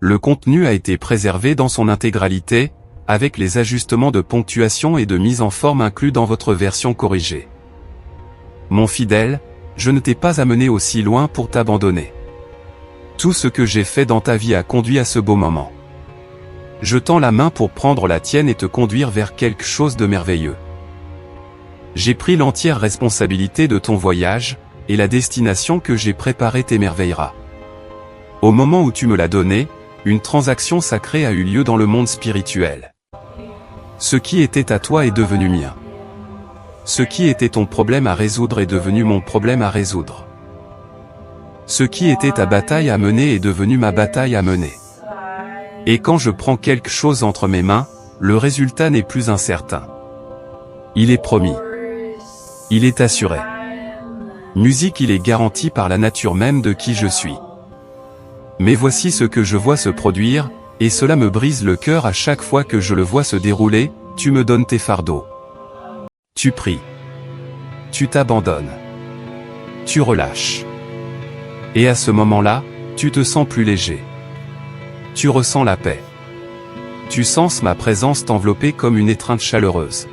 le contenu a été préservé dans son intégralité, avec les ajustements de ponctuation et de mise en forme inclus dans votre version corrigée. Mon fidèle, je ne t'ai pas amené aussi loin pour t'abandonner. Tout ce que j'ai fait dans ta vie a conduit à ce beau moment. Je tends la main pour prendre la tienne et te conduire vers quelque chose de merveilleux. J'ai pris l'entière responsabilité de ton voyage, et la destination que j'ai préparée t'émerveillera. Au moment où tu me l'as donné, une transaction sacrée a eu lieu dans le monde spirituel. Ce qui était à toi est devenu mien. Ce qui était ton problème à résoudre est devenu mon problème à résoudre. Ce qui était ta bataille à mener est devenu ma bataille à mener. Et quand je prends quelque chose entre mes mains, le résultat n'est plus incertain. Il est promis. Il est assuré. Musique, il est garanti par la nature même de qui je suis. Mais voici ce que je vois se produire, et cela me brise le cœur à chaque fois que je le vois se dérouler. Tu me donnes tes fardeaux. Tu pries. Tu t'abandonnes. Tu relâches. Et à ce moment-là, tu te sens plus léger. Tu ressens la paix. Tu sens ma présence t'envelopper comme une étreinte chaleureuse.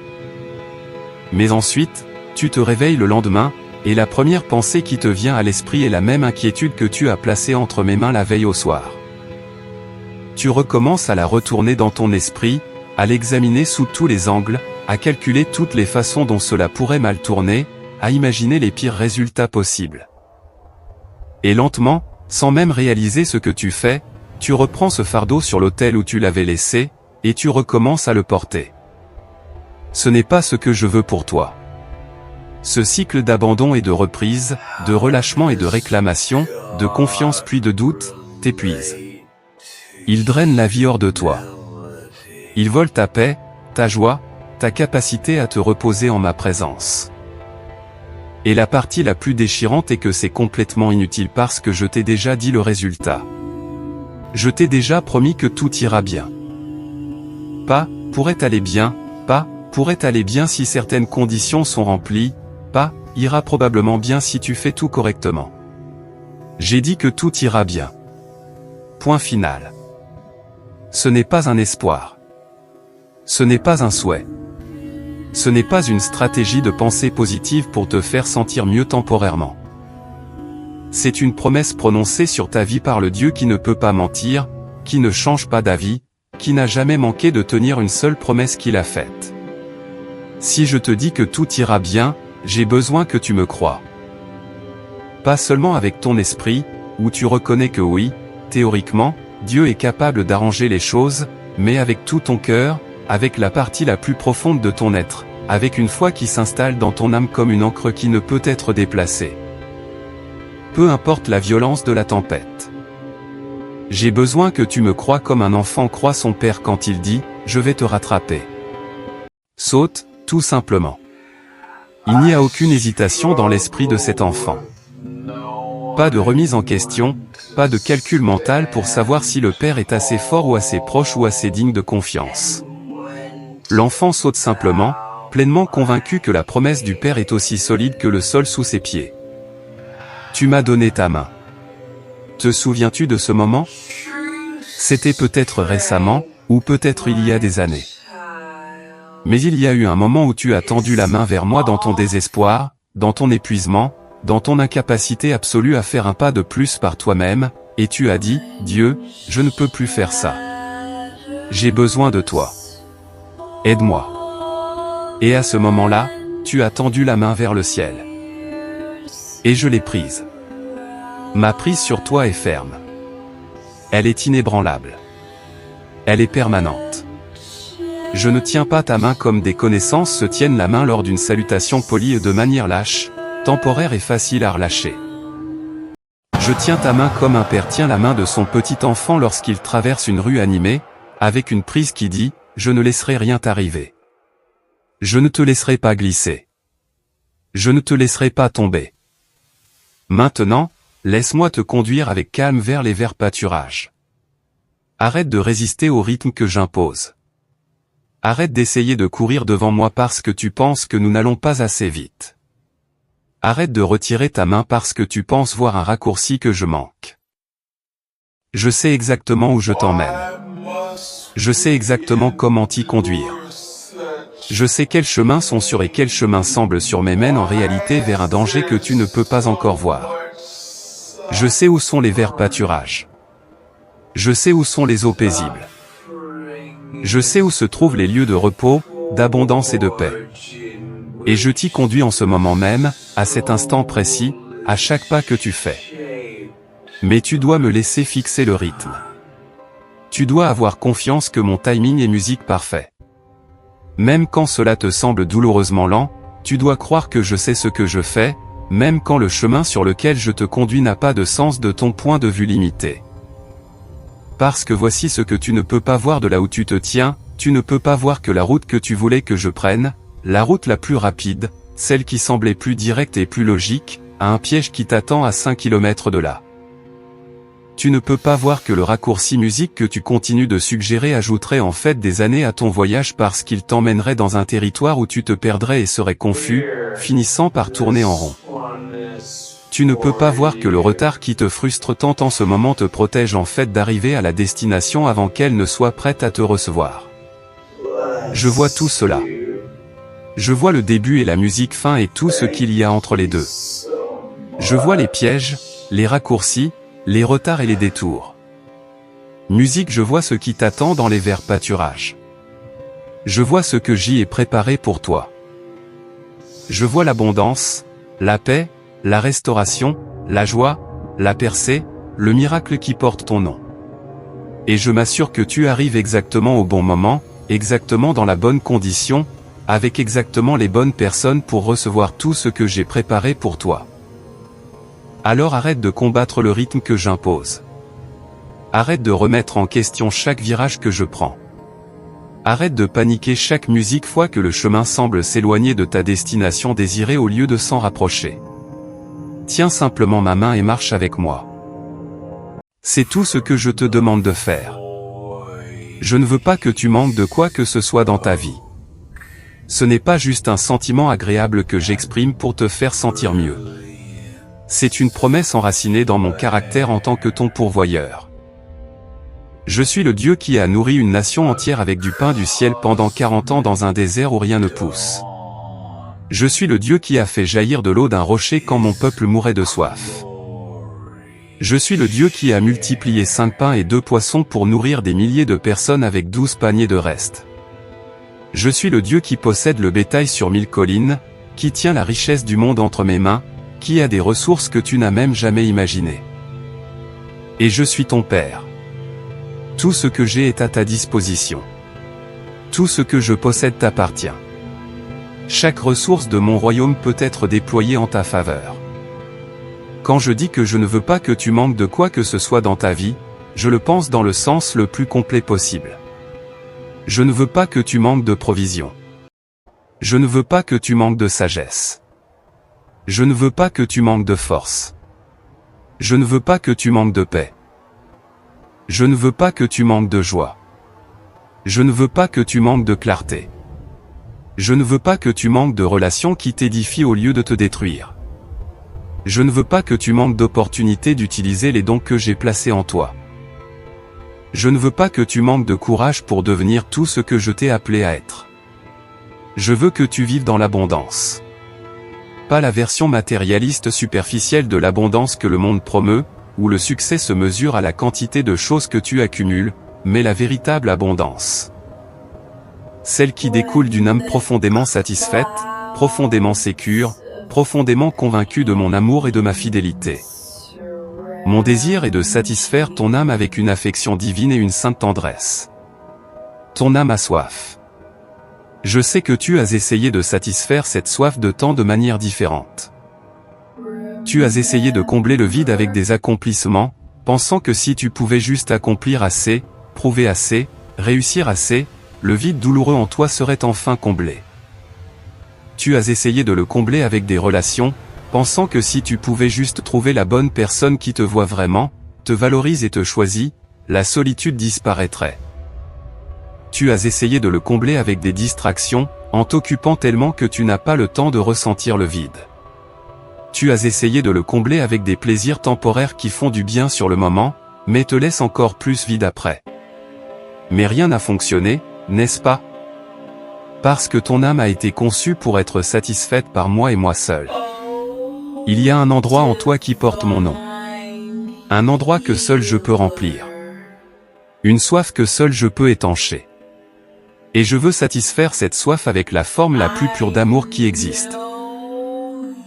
Mais ensuite, tu te réveilles le lendemain, et la première pensée qui te vient à l'esprit est la même inquiétude que tu as placée entre mes mains la veille au soir. Tu recommences à la retourner dans ton esprit, à l'examiner sous tous les angles, à calculer toutes les façons dont cela pourrait mal tourner, à imaginer les pires résultats possibles. Et lentement, sans même réaliser ce que tu fais, tu reprends ce fardeau sur l'autel où tu l'avais laissé, et tu recommences à le porter. Ce n'est pas ce que je veux pour toi. Ce cycle d'abandon et de reprise, de relâchement et de réclamation, de confiance puis de doute, t'épuise. Il draine la vie hors de toi. Il vole ta paix, ta joie, ta capacité à te reposer en ma présence. Et la partie la plus déchirante est que c'est complètement inutile parce que je t'ai déjà dit le résultat. Je t'ai déjà promis que tout ira bien. Pas, pourrait aller bien, pas, pourrait aller bien si certaines conditions sont remplies, pas, ira probablement bien si tu fais tout correctement. J'ai dit que tout ira bien. Point final. Ce n'est pas un espoir. Ce n'est pas un souhait. Ce n'est pas une stratégie de pensée positive pour te faire sentir mieux temporairement. C'est une promesse prononcée sur ta vie par le Dieu qui ne peut pas mentir, qui ne change pas d'avis, qui n'a jamais manqué de tenir une seule promesse qu'il a faite. Si je te dis que tout ira bien, j'ai besoin que tu me crois. Pas seulement avec ton esprit, où tu reconnais que oui, théoriquement, Dieu est capable d'arranger les choses, mais avec tout ton cœur, avec la partie la plus profonde de ton être, avec une foi qui s'installe dans ton âme comme une encre qui ne peut être déplacée. Peu importe la violence de la tempête. J'ai besoin que tu me crois comme un enfant croit son père quand il dit « Je vais te rattraper ». Saute, tout simplement. Il n'y a aucune hésitation dans l'esprit de cet enfant. Pas de remise en question, pas de calcul mental pour savoir si le père est assez fort ou assez proche ou assez digne de confiance. L'enfant saute simplement, pleinement convaincu que la promesse du père est aussi solide que le sol sous ses pieds. Tu m'as donné ta main. Te souviens-tu de ce moment? C'était peut-être récemment, ou peut-être il y a des années. Mais il y a eu un moment où tu as tendu la main vers moi dans ton désespoir, dans ton épuisement, dans ton incapacité absolue à faire un pas de plus par toi-même, et tu as dit, « Dieu, je ne peux plus faire ça. J'ai besoin de toi. Aide-moi. » Et à ce moment-là, tu as tendu la main vers le ciel. Et je l'ai prise. Ma prise sur toi est ferme. Elle est inébranlable. Elle est permanente. Je ne tiens pas ta main comme des connaissances se tiennent la main lors d'une salutation polie et de manière lâche, temporaire et facile à relâcher. Je tiens ta main comme un père tient la main de son petit enfant lorsqu'il traverse une rue animée, avec une prise qui dit « Je ne laisserai rien t'arriver. Je ne te laisserai pas glisser. Je ne te laisserai pas tomber. Maintenant, laisse-moi te conduire avec calme vers les verts pâturages. Arrête de résister au rythme que j'impose. Arrête d'essayer de courir devant moi parce que tu penses que nous n'allons pas assez vite. Arrête de retirer ta main parce que tu penses voir un raccourci que je manque. Je sais exactement où je t'emmène. Je sais exactement comment t'y conduire. Je sais quels chemins sont sûrs et quels chemins semblent sûrs mais mènent en réalité vers un danger que tu ne peux pas encore voir. Je sais où sont les verts pâturages. Je sais où sont les eaux paisibles. Je sais où se trouvent les lieux de repos, d'abondance et de paix. Et je t'y conduis en ce moment même, à cet instant précis, à chaque pas que tu fais. Mais tu dois me laisser fixer le rythme. Tu dois avoir confiance que mon timing est musique parfait. Même quand cela te semble douloureusement lent, tu dois croire que je sais ce que je fais, même quand le chemin sur lequel je te conduis n'a pas de sens de ton point de vue limité. Parce que voici ce que tu ne peux pas voir de là où tu te tiens, tu ne peux pas voir que la route que tu voulais que je prenne, la route la plus rapide, celle qui semblait plus directe et plus logique, a un piège qui t'attend à 5 km de là. Tu ne peux pas voir que le raccourci musique que tu continues de suggérer ajouterait en fait des années à ton voyage parce qu'il t'emmènerait dans un territoire où tu te perdrais et serais confus, finissant par tourner en rond. Tu ne peux pas voir que le retard qui te frustre tant en ce moment te protège en fait d'arriver à la destination avant qu'elle ne soit prête à te recevoir. Je vois tout cela. Je vois le début et la musique fin et tout ce qu'il y a entre les deux. Je vois les pièges, les raccourcis, les retards et les détours. Musique, je vois ce qui t'attend dans les verts pâturages. Je vois ce que j'y ai préparé pour toi. Je vois l'abondance, la paix, la restauration, la joie, la percée, le miracle qui porte ton nom. Et je m'assure que tu arrives exactement au bon moment, exactement dans la bonne condition, avec exactement les bonnes personnes pour recevoir tout ce que j'ai préparé pour toi. Alors arrête de combattre le rythme que j'impose. Arrête de remettre en question chaque virage que je prends. Arrête de paniquer chaque musique fois que le chemin semble s'éloigner de ta destination désirée au lieu de s'en rapprocher. Tiens simplement ma main et marche avec moi. C'est tout ce que je te demande de faire. Je ne veux pas que tu manques de quoi que ce soit dans ta vie. Ce n'est pas juste un sentiment agréable que j'exprime pour te faire sentir mieux. C'est une promesse enracinée dans mon caractère en tant que ton pourvoyeur. Je suis le Dieu qui a nourri une nation entière avec du pain du ciel pendant 40 ans dans un désert où rien ne pousse. Je suis le Dieu qui a fait jaillir de l'eau d'un rocher quand mon peuple mourait de soif. Je suis le Dieu qui a multiplié 5 pains et 2 poissons pour nourrir des milliers de personnes avec 12 paniers de restes. Je suis le Dieu qui possède le bétail sur 1000 collines, qui tient la richesse du monde entre mes mains, qui a des ressources que tu n'as même jamais imaginées. Et je suis ton Père. Tout ce que j'ai est à ta disposition. Tout ce que je possède t'appartient. Chaque ressource de mon royaume peut être déployée en ta faveur. Quand je dis que je ne veux pas que tu manques de quoi que ce soit dans ta vie, je le pense dans le sens le plus complet possible. Je ne veux pas que tu manques de provision. Je ne veux pas que tu manques de sagesse. Je ne veux pas que tu manques de force. Je ne veux pas que tu manques de paix. Je ne veux pas que tu manques de joie. Je ne veux pas que tu manques de clarté. Je ne veux pas que tu manques de relations qui t'édifient au lieu de te détruire. Je ne veux pas que tu manques d'opportunités d'utiliser les dons que j'ai placés en toi. Je ne veux pas que tu manques de courage pour devenir tout ce que je t'ai appelé à être. Je veux que tu vives dans l'abondance. Pas la version matérialiste superficielle de l'abondance que le monde promeut, où le succès se mesure à la quantité de choses que tu accumules, mais la véritable abondance. Celle qui découle d'une âme profondément satisfaite, profondément sécure, profondément convaincue de mon amour et de ma fidélité. Mon désir est de satisfaire ton âme avec une affection divine et une sainte tendresse. Ton âme a soif. Je sais que tu as essayé de satisfaire cette soif de tant de manières différentes. Tu as essayé de combler le vide avec des accomplissements, pensant que si tu pouvais juste accomplir assez, prouver assez, réussir assez, le vide douloureux en toi serait enfin comblé. Tu as essayé de le combler avec des relations, pensant que si tu pouvais juste trouver la bonne personne qui te voit vraiment, te valorise et te choisit, la solitude disparaîtrait. Tu as essayé de le combler avec des distractions, en t'occupant tellement que tu n'as pas le temps de ressentir le vide. Tu as essayé de le combler avec des plaisirs temporaires qui font du bien sur le moment, mais te laisse encore plus vide après. Mais rien n'a fonctionné, n'est-ce pas? Parce que ton âme a été conçue pour être satisfaite par moi et moi seul. Il y a un endroit en toi qui porte mon nom. Un endroit que seul je peux remplir. Une soif que seul je peux étancher. Et je veux satisfaire cette soif avec la forme la plus pure d'amour qui existe.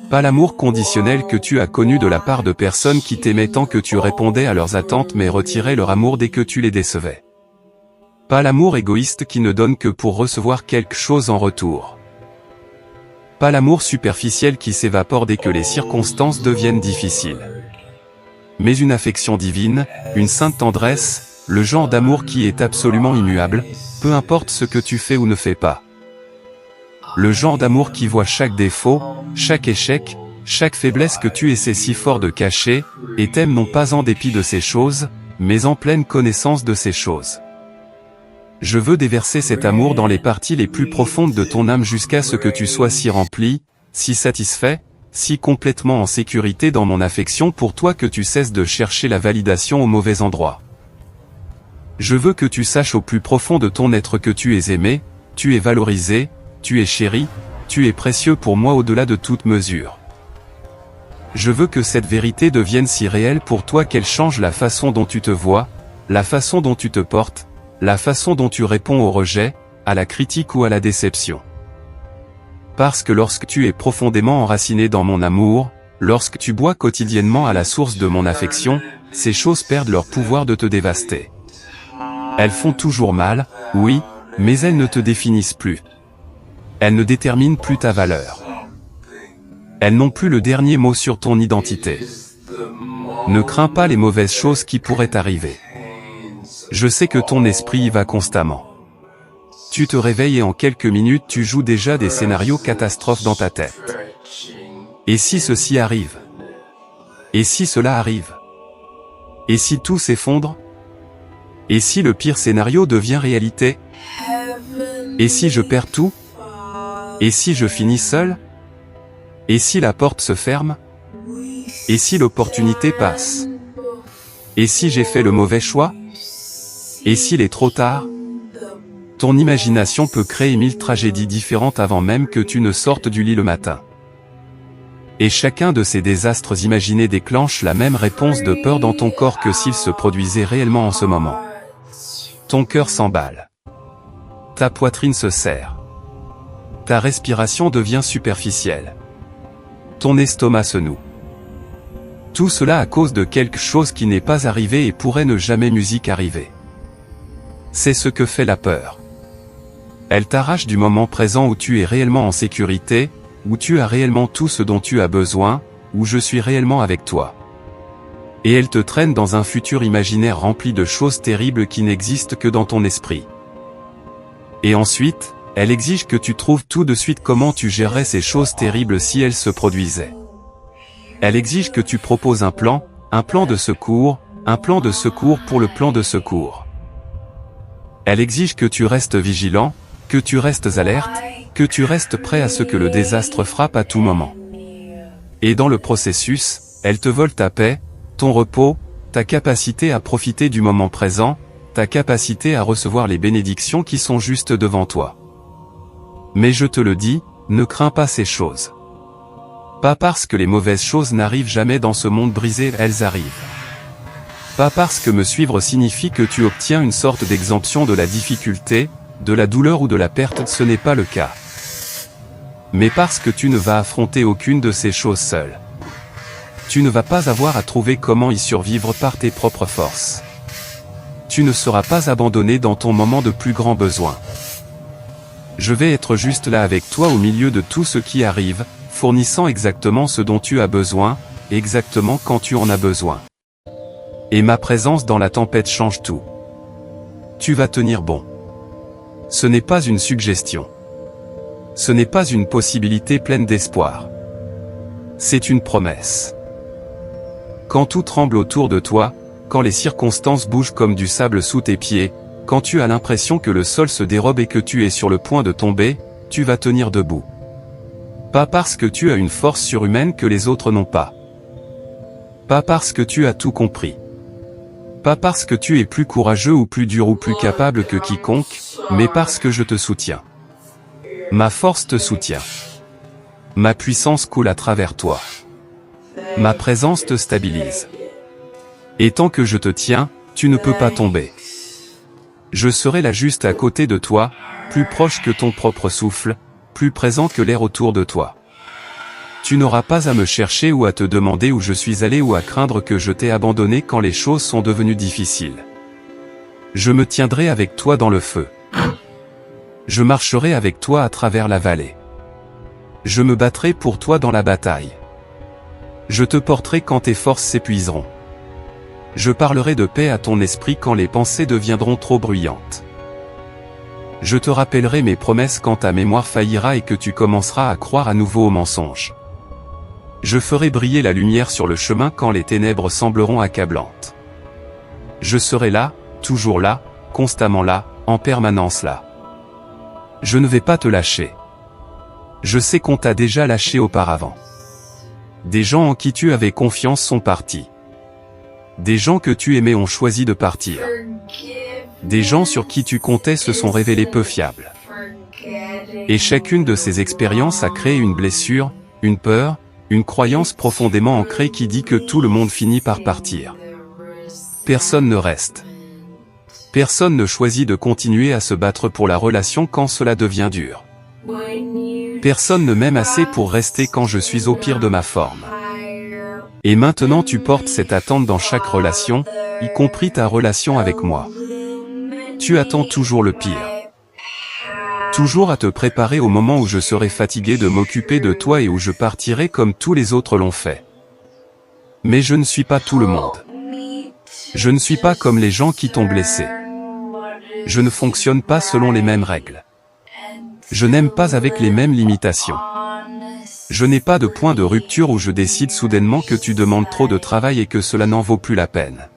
Pas l'amour conditionnel que tu as connu de la part de personnes qui t'aimaient tant que tu répondais à leurs attentes mais retiraient leur amour dès que tu les décevais. Pas l'amour égoïste qui ne donne que pour recevoir quelque chose en retour. Pas l'amour superficiel qui s'évapore dès que les circonstances deviennent difficiles. Mais une affection divine, une sainte tendresse, le genre d'amour qui est absolument immuable, peu importe ce que tu fais ou ne fais pas. Le genre d'amour qui voit chaque défaut, chaque échec, chaque faiblesse que tu essaies si fort de cacher, et t'aime non pas en dépit de ces choses, mais en pleine connaissance de ces choses. Je veux déverser cet amour dans les parties les plus profondes de ton âme jusqu'à ce que tu sois si rempli, si satisfait, si complètement en sécurité dans mon affection pour toi que tu cesses de chercher la validation au mauvais endroit. Je veux que tu saches au plus profond de ton être que tu es aimé, tu es valorisé, tu es chéri, tu es précieux pour moi au-delà de toute mesure. Je veux que cette vérité devienne si réelle pour toi qu'elle change la façon dont tu te vois, la façon dont tu te portes, la façon dont tu réponds au rejet, à la critique ou à la déception. Parce que lorsque tu es profondément enraciné dans mon amour, lorsque tu bois quotidiennement à la source de mon affection, ces choses perdent leur pouvoir de te dévaster. Elles font toujours mal, oui, mais elles ne te définissent plus. Elles ne déterminent plus ta valeur. Elles n'ont plus le dernier mot sur ton identité. Ne crains pas les mauvaises choses qui pourraient arriver. Je sais que ton esprit y va constamment. Tu te réveilles et en quelques minutes tu joues déjà des scénarios catastrophes dans ta tête. Et si ceci arrive? Et si cela arrive? Et si tout s'effondre? Et si le pire scénario devient réalité? Et si je perds tout? Et si je finis seul? Et si la porte se ferme? Et si l'opportunité passe? Et si j'ai fait le mauvais choix? Et s'il est trop tard? Ton imagination peut créer 1000 tragédies différentes avant même que tu ne sortes du lit le matin. Et chacun de ces désastres imaginés déclenche la même réponse de peur dans ton corps que s'il se produisait réellement en ce moment. Ton cœur s'emballe. Ta poitrine se serre. Ta respiration devient superficielle. Ton estomac se noue. Tout cela à cause de quelque chose qui n'est pas arrivé et pourrait ne jamais arriver. C'est ce que fait la peur. Elle t'arrache du moment présent où tu es réellement en sécurité, où tu as réellement tout ce dont tu as besoin, où je suis réellement avec toi. Et elle te traîne dans un futur imaginaire rempli de choses terribles qui n'existent que dans ton esprit. Et ensuite, elle exige que tu trouves tout de suite comment tu gérerais ces choses terribles si elles se produisaient. Elle exige que tu proposes un plan de secours, un plan de secours pour le plan de secours. Elle exige que tu restes vigilant, que tu restes alerte, que tu restes prêt à ce que le désastre frappe à tout moment. Et dans le processus, elle te vole ta paix, ton repos, ta capacité à profiter du moment présent, ta capacité à recevoir les bénédictions qui sont juste devant toi. Mais je te le dis, ne crains pas ces choses. Pas parce que les mauvaises choses n'arrivent jamais dans ce monde brisé, elles arrivent. Pas parce que me suivre signifie que tu obtiens une sorte d'exemption de la difficulté, de la douleur ou de la perte, ce n'est pas le cas. Mais parce que tu ne vas affronter aucune de ces choses seul. Tu ne vas pas avoir à trouver comment y survivre par tes propres forces. Tu ne seras pas abandonné dans ton moment de plus grand besoin. Je vais être juste là avec toi au milieu de tout ce qui arrive, fournissant exactement ce dont tu as besoin, exactement quand tu en as besoin. Et ma présence dans la tempête change tout. Tu vas tenir bon. Ce n'est pas une suggestion. Ce n'est pas une possibilité pleine d'espoir. C'est une promesse. Quand tout tremble autour de toi, quand les circonstances bougent comme du sable sous tes pieds, quand tu as l'impression que le sol se dérobe et que tu es sur le point de tomber, tu vas tenir debout. Pas parce que tu as une force surhumaine que les autres n'ont pas. Pas parce que tu as tout compris. Pas parce que tu es plus courageux ou plus dur ou plus capable que quiconque, mais parce que je te soutiens. Ma force te soutient. Ma puissance coule à travers toi. Ma présence te stabilise. Et tant que je te tiens, tu ne peux pas tomber. Je serai là juste à côté de toi, plus proche que ton propre souffle, plus présent que l'air autour de toi. Tu n'auras pas à me chercher ou à te demander où je suis allé ou à craindre que je t'ai abandonné quand les choses sont devenues difficiles. Je me tiendrai avec toi dans le feu. Je marcherai avec toi à travers la vallée. Je me battrai pour toi dans la bataille. Je te porterai quand tes forces s'épuiseront. Je parlerai de paix à ton esprit quand les pensées deviendront trop bruyantes. Je te rappellerai mes promesses quand ta mémoire faillira et que tu commenceras à croire à nouveau aux mensonges. Je ferai briller la lumière sur le chemin quand les ténèbres sembleront accablantes. Je serai là, toujours là, constamment là, en permanence là. Je ne vais pas te lâcher. Je sais qu'on t'a déjà lâché auparavant. Des gens en qui tu avais confiance sont partis. Des gens que tu aimais ont choisi de partir. Des gens sur qui tu comptais se sont révélés peu fiables. Et chacune de ces expériences a créé une blessure, une peur, une croyance profondément ancrée qui dit que tout le monde finit par partir. Personne ne reste. Personne ne choisit de continuer à se battre pour la relation quand cela devient dur. Personne ne m'aime assez pour rester quand je suis au pire de ma forme. Et maintenant tu portes cette attente dans chaque relation, y compris ta relation avec moi. Tu attends toujours le pire. Toujours à te préparer au moment où je serai fatigué de m'occuper de toi et où je partirai comme tous les autres l'ont fait. Mais je ne suis pas tout le monde. Je ne suis pas comme les gens qui t'ont blessé. Je ne fonctionne pas selon les mêmes règles. Je n'aime pas avec les mêmes limitations. Je n'ai pas de point de rupture où je décide soudainement que tu demandes trop de travail et que cela n'en vaut plus la peine.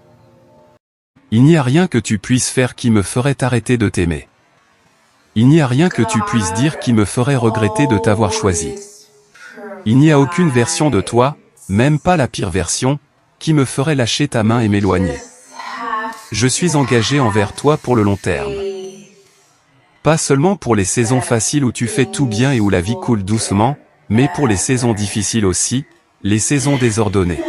Il n'y a rien que tu puisses faire qui me ferait arrêter de t'aimer. Il n'y a rien que tu puisses dire qui me ferait regretter de t'avoir choisi. Il n'y a aucune version de toi, même pas la pire version, qui me ferait lâcher ta main et m'éloigner. Je suis engagé envers toi pour le long terme. Pas seulement pour les saisons faciles où tu fais tout bien et où la vie coule doucement, mais pour les saisons difficiles aussi, les saisons désordonnées.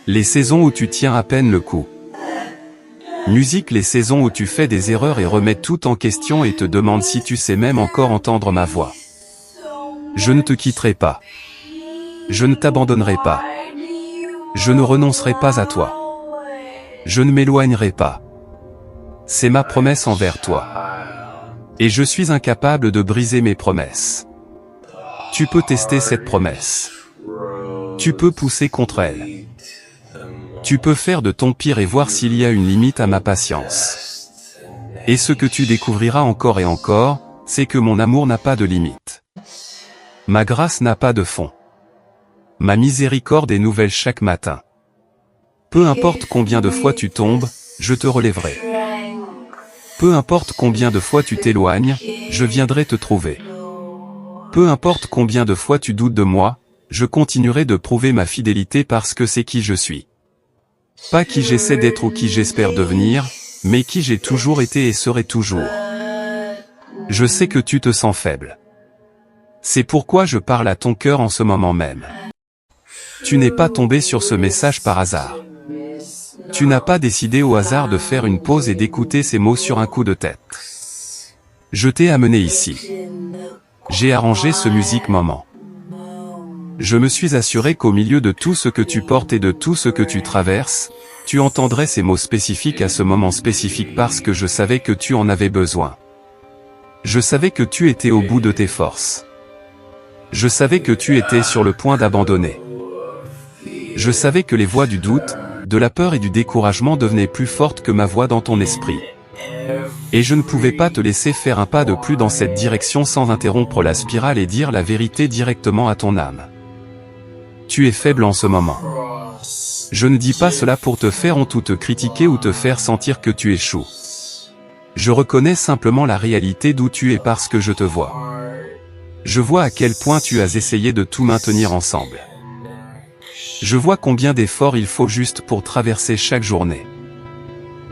Les saisons où tu tiens à peine le coup. Musique, les saisons où tu fais des erreurs et remets tout en question et te demandes si tu sais même encore entendre ma voix. Je ne te quitterai pas. Je ne t'abandonnerai pas. Je ne renoncerai pas à toi. Je ne m'éloignerai pas. C'est ma promesse envers toi. Et je suis incapable de briser mes promesses. Tu peux tester cette promesse. Tu peux pousser contre elle. Tu peux faire de ton pire et voir s'il y a une limite à ma patience. Et ce que tu découvriras encore et encore, c'est que mon amour n'a pas de limite. Ma grâce n'a pas de fond. Ma miséricorde est nouvelle chaque matin. Peu importe combien de fois tu tombes, je te relèverai. Peu importe combien de fois tu t'éloignes, je viendrai te trouver. Peu importe combien de fois tu doutes de moi, je continuerai de prouver ma fidélité parce que c'est qui je suis. Pas qui j'essaie d'être ou qui j'espère devenir, mais qui j'ai toujours été et serai toujours. Je sais que tu te sens faible. C'est pourquoi je parle à ton cœur en ce moment même. Tu n'es pas tombé sur ce message par hasard. Tu n'as pas décidé au hasard de faire une pause et d'écouter ces mots sur un coup de tête. Je t'ai amené ici. J'ai arrangé ce musique moment. Je me suis assuré qu'au milieu de tout ce que tu portes et de tout ce que tu traverses, tu entendrais ces mots spécifiques à ce moment spécifique parce que je savais que tu en avais besoin. Je savais que tu étais au bout de tes forces. Je savais que tu étais sur le point d'abandonner. Je savais que les voix du doute, de la peur et du découragement devenaient plus fortes que ma voix dans ton esprit. Et je ne pouvais pas te laisser faire un pas de plus dans cette direction sans interrompre la spirale et dire la vérité directement à ton âme. Tu es faible en ce moment. Je ne dis pas cela pour te faire honte ou te critiquer ou te faire sentir que tu échoues. Je reconnais simplement la réalité d'où tu es parce que je te vois. Je vois à quel point tu as essayé de tout maintenir ensemble. Je vois combien d'efforts il faut juste pour traverser chaque journée.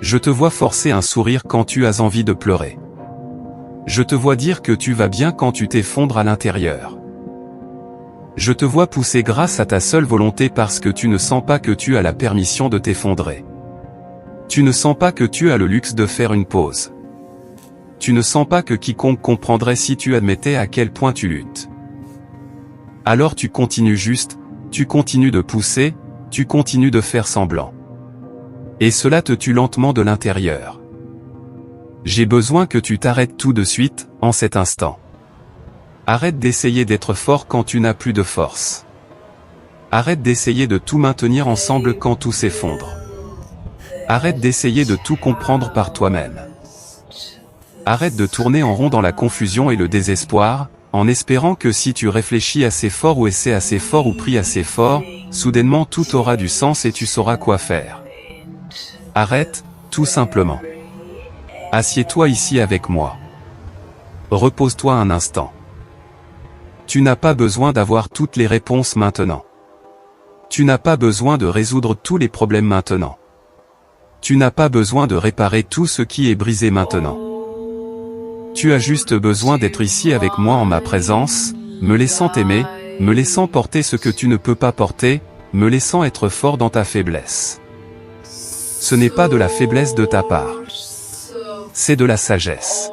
Je te vois forcer un sourire quand tu as envie de pleurer. Je te vois dire que tu vas bien quand tu t'effondres à l'intérieur. Je te vois pousser grâce à ta seule volonté parce que tu ne sens pas que tu as la permission de t'effondrer. Tu ne sens pas que tu as le luxe de faire une pause. Tu ne sens pas que quiconque comprendrait si tu admettais à quel point tu luttes. Alors tu continues juste, tu continues de pousser, tu continues de faire semblant. Et cela te tue lentement de l'intérieur. J'ai besoin que tu t'arrêtes tout de suite, en cet instant. Arrête d'essayer d'être fort quand tu n'as plus de force. Arrête d'essayer de tout maintenir ensemble quand tout s'effondre. Arrête d'essayer de tout comprendre par toi-même. Arrête de tourner en rond dans la confusion et le désespoir, en espérant que si tu réfléchis assez fort ou essaies assez fort ou pries assez fort, soudainement tout aura du sens et tu sauras quoi faire. Arrête, tout simplement. Assieds-toi ici avec moi. Repose-toi un instant. Tu n'as pas besoin d'avoir toutes les réponses maintenant. Tu n'as pas besoin de résoudre tous les problèmes maintenant. Tu n'as pas besoin de réparer tout ce qui est brisé maintenant. Tu as juste besoin d'être ici avec moi en ma présence, me laissant t'aimer, me laissant porter ce que tu ne peux pas porter, me laissant être fort dans ta faiblesse. Ce n'est pas de la faiblesse de ta part. C'est de la sagesse.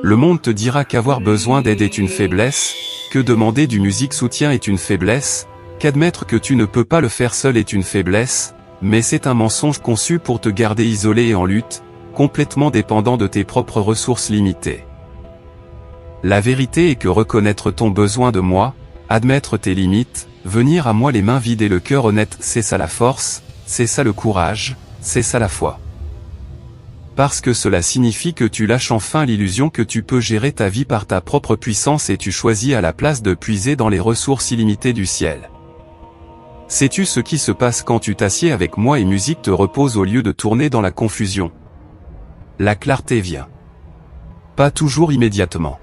Le monde te dira qu'avoir besoin d'aide est une faiblesse, que demander du musique soutien est une faiblesse, qu'admettre que tu ne peux pas le faire seul est une faiblesse, mais c'est un mensonge conçu pour te garder isolé et en lutte, complètement dépendant de tes propres ressources limitées. La vérité est que reconnaître ton besoin de moi, admettre tes limites, venir à moi les mains vides et le cœur honnête, c'est ça la force, c'est ça le courage, c'est ça la foi. Parce que cela signifie que tu lâches enfin l'illusion que tu peux gérer ta vie par ta propre puissance et tu choisis à la place de puiser dans les ressources illimitées du ciel. Sais-tu ce qui se passe quand tu t'assieds avec moi et musique te repose au lieu de tourner dans la confusion? La clarté vient. Pas toujours immédiatement.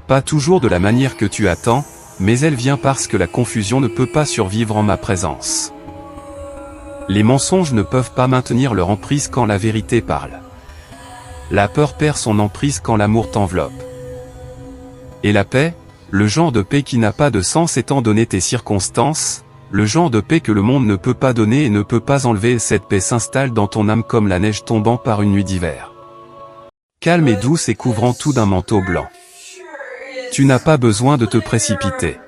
Pas toujours de la manière que tu attends, mais elle vient parce que la confusion ne peut pas survivre en ma présence. Les mensonges ne peuvent pas maintenir leur emprise quand la vérité parle. La peur perd son emprise quand l'amour t'enveloppe. Et la paix, le genre de paix qui n'a pas de sens étant donné tes circonstances, le genre de paix que le monde ne peut pas donner et ne peut pas enlever, cette paix s'installe dans ton âme comme la neige tombant par une nuit d'hiver. Calme et douce et couvrant tout d'un manteau blanc. Tu n'as pas besoin de te précipiter.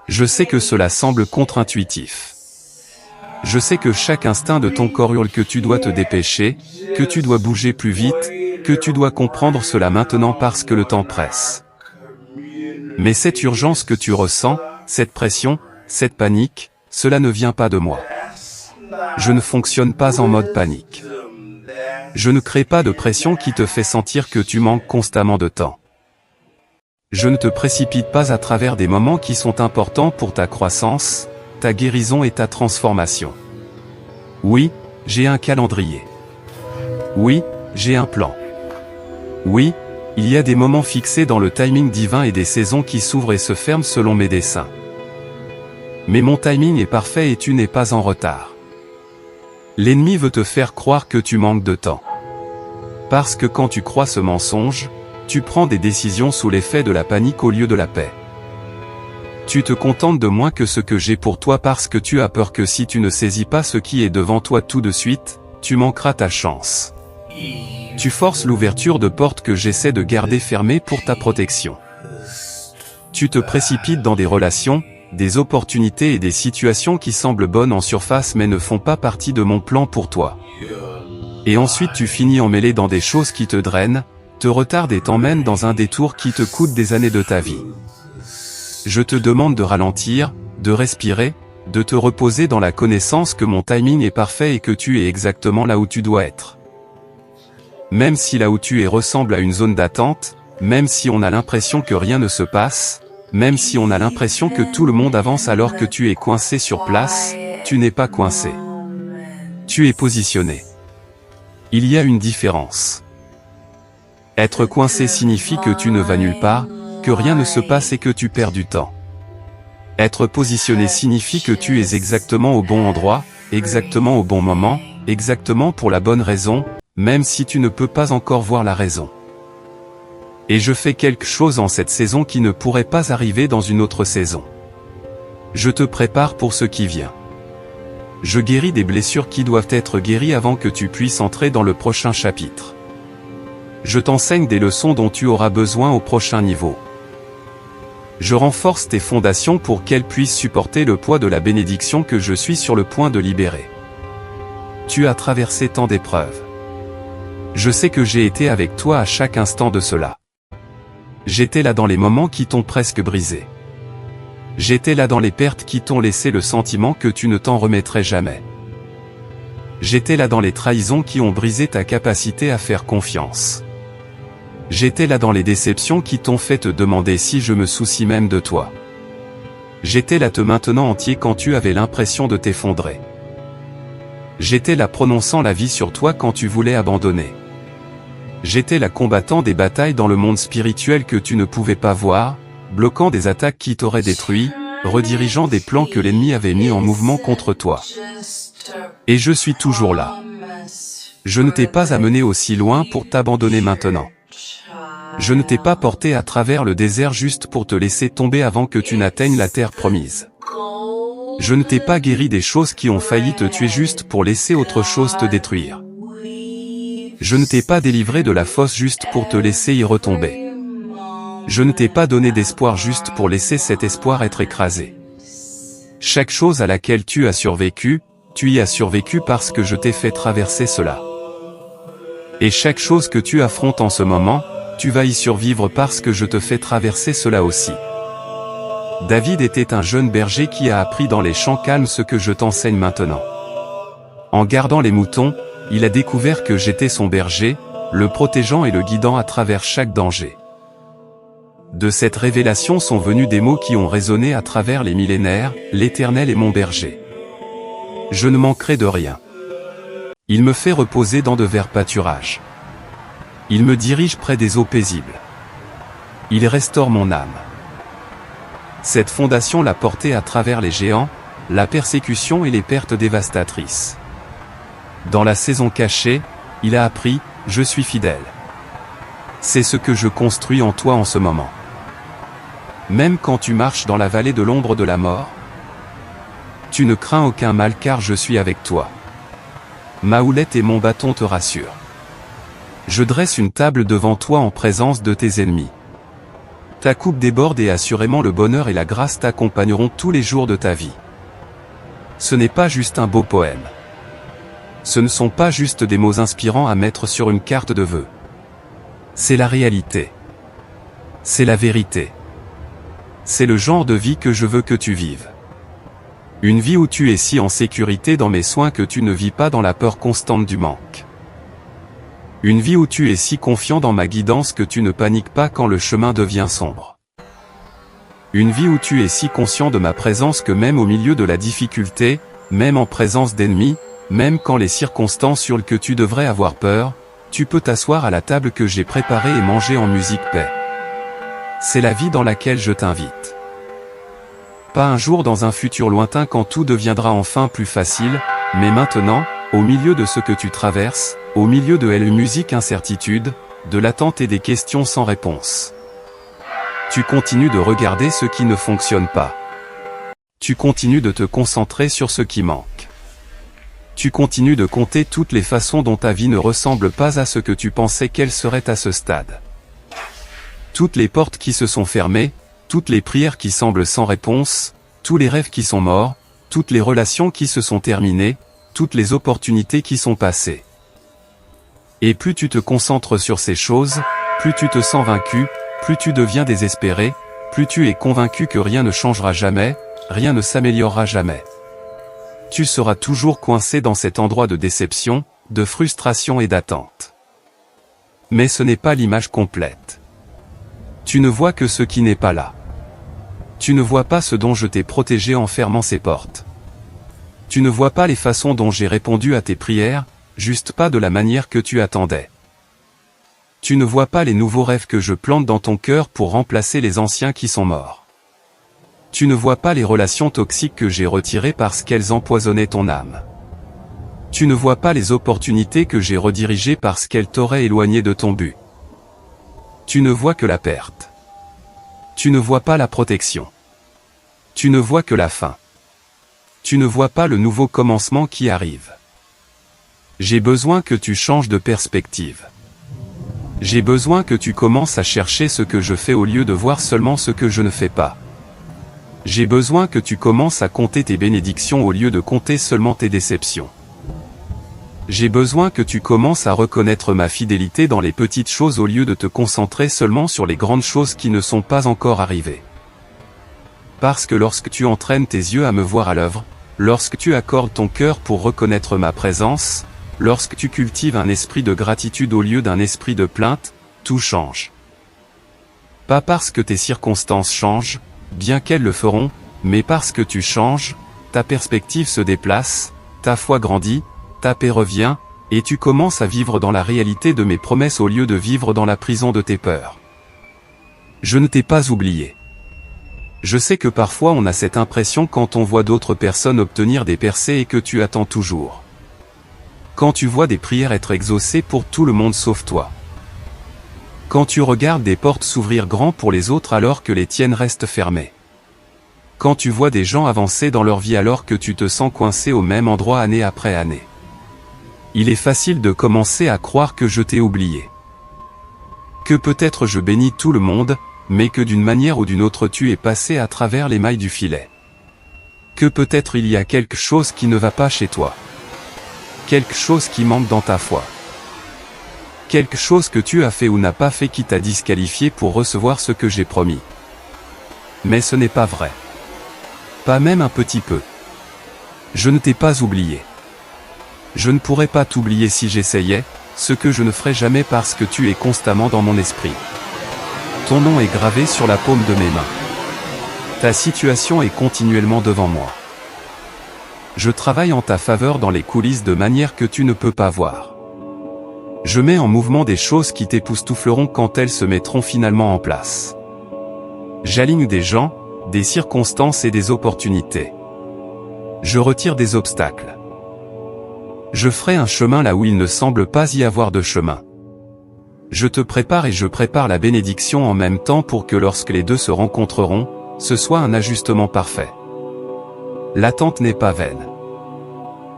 Je sais que cela semble contre-intuitif. Je sais que chaque instinct de ton corps hurle que tu dois te dépêcher, que tu dois bouger plus vite, que tu dois comprendre cela maintenant parce que le temps presse. Mais cette urgence que tu ressens, cette pression, cette panique, cela ne vient pas de moi. Je ne fonctionne pas en mode panique. Je ne crée pas de pression qui te fait sentir que tu manques constamment de temps. Je ne te précipite pas à travers des moments qui sont importants pour ta croissance, ta guérison et ta transformation. Oui, j'ai un calendrier. Oui, j'ai un plan. Oui, il y a des moments fixés dans le timing divin et des saisons qui s'ouvrent et se ferment selon mes desseins. Mais mon timing est parfait et tu n'es pas en retard. L'ennemi veut te faire croire que tu manques de temps. Parce que quand tu crois ce mensonge, tu prends des décisions sous l'effet de la panique au lieu de la paix. Tu te contentes de moins que ce que j'ai pour toi parce que tu as peur que si tu ne saisis pas ce qui est devant toi tout de suite, tu manqueras ta chance. Tu forces l'ouverture de portes que j'essaie de garder fermées pour ta protection. Tu te précipites dans des relations, des opportunités et des situations qui semblent bonnes en surface mais ne font pas partie de mon plan pour toi. Et ensuite tu finis emmêlé dans des choses qui te drainent, te retardent et t'emmènent dans un détour qui te coûte des années de ta vie. Je te demande de ralentir, de respirer, de te reposer dans la connaissance que mon timing est parfait et que tu es exactement là où tu dois être. Même si là où tu es ressemble à une zone d'attente, même si on a l'impression que rien ne se passe, même si on a l'impression que tout le monde avance alors que tu es coincé sur place, tu n'es pas coincé. Tu es positionné. Il y a une différence. Être coincé signifie que tu ne vas nulle part, que rien ne se passe et que tu perds du temps. Être positionné signifie que tu es exactement au bon endroit, exactement au bon moment, exactement pour la bonne raison, même si tu ne peux pas encore voir la raison. Et je fais quelque chose en cette saison qui ne pourrait pas arriver dans une autre saison. Je te prépare pour ce qui vient. Je guéris des blessures qui doivent être guéries avant que tu puisses entrer dans le prochain chapitre. Je t'enseigne des leçons dont tu auras besoin au prochain niveau. Je renforce tes fondations pour qu'elles puissent supporter le poids de la bénédiction que je suis sur le point de libérer. Tu as traversé tant d'épreuves. Je sais que j'ai été avec toi à chaque instant de cela. J'étais là dans les moments qui t'ont presque brisé. J'étais là dans les pertes qui t'ont laissé le sentiment que tu ne t'en remettrais jamais. J'étais là dans les trahisons qui ont brisé ta capacité à faire confiance. J'étais là dans les déceptions qui t'ont fait te demander si je me soucie même de toi. J'étais là te maintenant entier quand tu avais l'impression de t'effondrer. J'étais là prononçant la vie sur toi quand tu voulais abandonner. J'étais là combattant des batailles dans le monde spirituel que tu ne pouvais pas voir, bloquant des attaques qui t'auraient détruit, redirigeant des plans que l'ennemi avait mis en mouvement contre toi. Et je suis toujours là. Je ne t'ai pas amené aussi loin pour t'abandonner maintenant. Je ne t'ai pas porté à travers le désert juste pour te laisser tomber avant que tu n'atteignes la terre promise. Je ne t'ai pas guéri des choses qui ont failli te tuer juste pour laisser autre chose te détruire. Je ne t'ai pas délivré de la fosse juste pour te laisser y retomber. Je ne t'ai pas donné d'espoir juste pour laisser cet espoir être écrasé. Chaque chose à laquelle tu as survécu, tu y as survécu parce que je t'ai fait traverser cela. Et chaque chose que tu affrontes en ce moment, tu vas y survivre parce que je te fais traverser cela aussi. David était un jeune berger qui a appris dans les champs calmes ce que je t'enseigne maintenant. En gardant les moutons, il a découvert que j'étais son berger, le protégeant et le guidant à travers chaque danger. De cette révélation sont venus des mots qui ont résonné à travers les millénaires, l'Éternel est mon berger. Je ne manquerai de rien. Il me fait reposer dans de verts pâturages. Il me dirige près des eaux paisibles. Il restaure mon âme. Cette fondation l'a porté à travers les géants, la persécution et les pertes dévastatrices. Dans la saison cachée, il a appris, je suis fidèle. C'est ce que je construis en toi en ce moment. Même quand tu marches dans la vallée de l'ombre de la mort, tu ne crains aucun mal car je suis avec toi. Ma houlette et mon bâton te rassurent. Je dresse une table devant toi en présence de tes ennemis. Ta coupe déborde et assurément le bonheur et la grâce t'accompagneront tous les jours de ta vie. Ce n'est pas juste un beau poème. Ce ne sont pas juste des mots inspirants à mettre sur une carte de vœux. C'est la réalité. C'est la vérité. C'est le genre de vie que je veux que tu vives. Une vie où tu es si en sécurité dans mes soins que tu ne vis pas dans la peur constante du manque. Une vie où tu es si confiant dans ma guidance que tu ne paniques pas quand le chemin devient sombre. Une vie où tu es si conscient de ma présence que même au milieu de la difficulté, même en présence d'ennemis, même quand les circonstances hurlent que tu devrais avoir peur, tu peux t'asseoir à la table que j'ai préparée et manger en musique paix. C'est la vie dans laquelle je t'invite. Pas un jour dans un futur lointain quand tout deviendra enfin plus facile, mais maintenant, au milieu de ce que tu traverses, au milieu de la musique incertitude, de l'attente et des questions sans réponse. Tu continues de regarder ce qui ne fonctionne pas. Tu continues de te concentrer sur ce qui manque. Tu continues de compter toutes les façons dont ta vie ne ressemble pas à ce que tu pensais qu'elle serait à ce stade. Toutes les portes qui se sont fermées, toutes les prières qui semblent sans réponse, tous les rêves qui sont morts, toutes les relations qui se sont terminées, toutes les opportunités qui sont passées. Et plus tu te concentres sur ces choses, plus tu te sens vaincu, plus tu deviens désespéré, plus tu es convaincu que rien ne changera jamais, rien ne s'améliorera jamais. Tu seras toujours coincé dans cet endroit de déception, de frustration et d'attente. Mais ce n'est pas l'image complète. Tu ne vois que ce qui n'est pas là. Tu ne vois pas ce dont je t'ai protégé en fermant ces portes. Tu ne vois pas les façons dont j'ai répondu à tes prières, juste pas de la manière que tu attendais. Tu ne vois pas les nouveaux rêves que je plante dans ton cœur pour remplacer les anciens qui sont morts. Tu ne vois pas les relations toxiques que j'ai retirées parce qu'elles empoisonnaient ton âme. Tu ne vois pas les opportunités que j'ai redirigées parce qu'elles t'auraient éloigné de ton but. Tu ne vois que la perte. Tu ne vois pas la protection. Tu ne vois que la fin. Tu ne vois pas le nouveau commencement qui arrive. J'ai besoin que tu changes de perspective. J'ai besoin que tu commences à chercher ce que je fais au lieu de voir seulement ce que je ne fais pas. J'ai besoin que tu commences à compter tes bénédictions au lieu de compter seulement tes déceptions. J'ai besoin que tu commences à reconnaître ma fidélité dans les petites choses au lieu de te concentrer seulement sur les grandes choses qui ne sont pas encore arrivées. Parce que lorsque tu entraînes tes yeux à me voir à l'œuvre, lorsque tu accordes ton cœur pour reconnaître ma présence, lorsque tu cultives un esprit de gratitude au lieu d'un esprit de plainte, tout change. Pas parce que tes circonstances changent, bien qu'elles le feront, mais parce que tu changes, ta perspective se déplace, ta foi grandit, ta paix revient, et tu commences à vivre dans la réalité de mes promesses au lieu de vivre dans la prison de tes peurs. Je ne t'ai pas oublié. Je sais que parfois on a cette impression quand on voit d'autres personnes obtenir des percées et que tu attends toujours. Quand tu vois des prières être exaucées pour tout le monde sauf toi. Quand tu regardes des portes s'ouvrir grand pour les autres alors que les tiennes restent fermées. Quand tu vois des gens avancer dans leur vie alors que tu te sens coincé au même endroit année après année. Il est facile de commencer à croire que je t'ai oublié. Que peut-être je bénis tout le monde, mais que d'une manière ou d'une autre tu es passé à travers les mailles du filet. Que peut-être il y a quelque chose qui ne va pas chez toi. Quelque chose qui manque dans ta foi. Quelque chose que tu as fait ou n'as pas fait qui t'a disqualifié pour recevoir ce que j'ai promis. Mais ce n'est pas vrai. Pas même un petit peu. Je ne t'ai pas oublié. Je ne pourrais pas t'oublier si j'essayais, ce que je ne ferai jamais parce que tu es constamment dans mon esprit. Ton nom est gravé sur la paume de mes mains. Ta situation est continuellement devant moi. Je travaille en ta faveur dans les coulisses de manière que tu ne peux pas voir. Je mets en mouvement des choses qui t'époustoufleront quand elles se mettront finalement en place. J'aligne des gens, des circonstances et des opportunités. Je retire des obstacles. Je ferai un chemin là où il ne semble pas y avoir de chemin. Je te prépare et je prépare la bénédiction en même temps pour que lorsque les deux se rencontreront, ce soit un ajustement parfait. L'attente n'est pas vaine.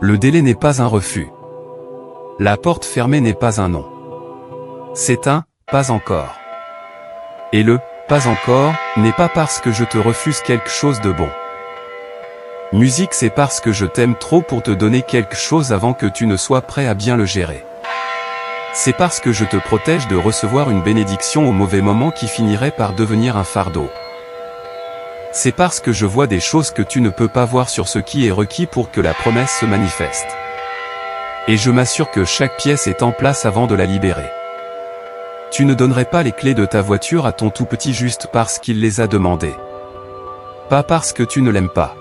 Le délai n'est pas un refus. La porte fermée n'est pas un non. C'est un « pas encore ». Et le « pas encore » n'est pas parce que je te refuse quelque chose de bon. Musique, c'est parce que je t'aime trop pour te donner quelque chose avant que tu ne sois prêt à bien le gérer. C'est parce que je te protège de recevoir une bénédiction au mauvais moment qui finirait par devenir un fardeau. C'est parce que je vois des choses que tu ne peux pas voir sur ce qui est requis pour que la promesse se manifeste. Et je m'assure que chaque pièce est en place avant de la libérer. Tu ne donnerais pas les clés de ta voiture à ton tout petit juste parce qu'il les a demandées. Pas parce que tu ne l'aimes pas.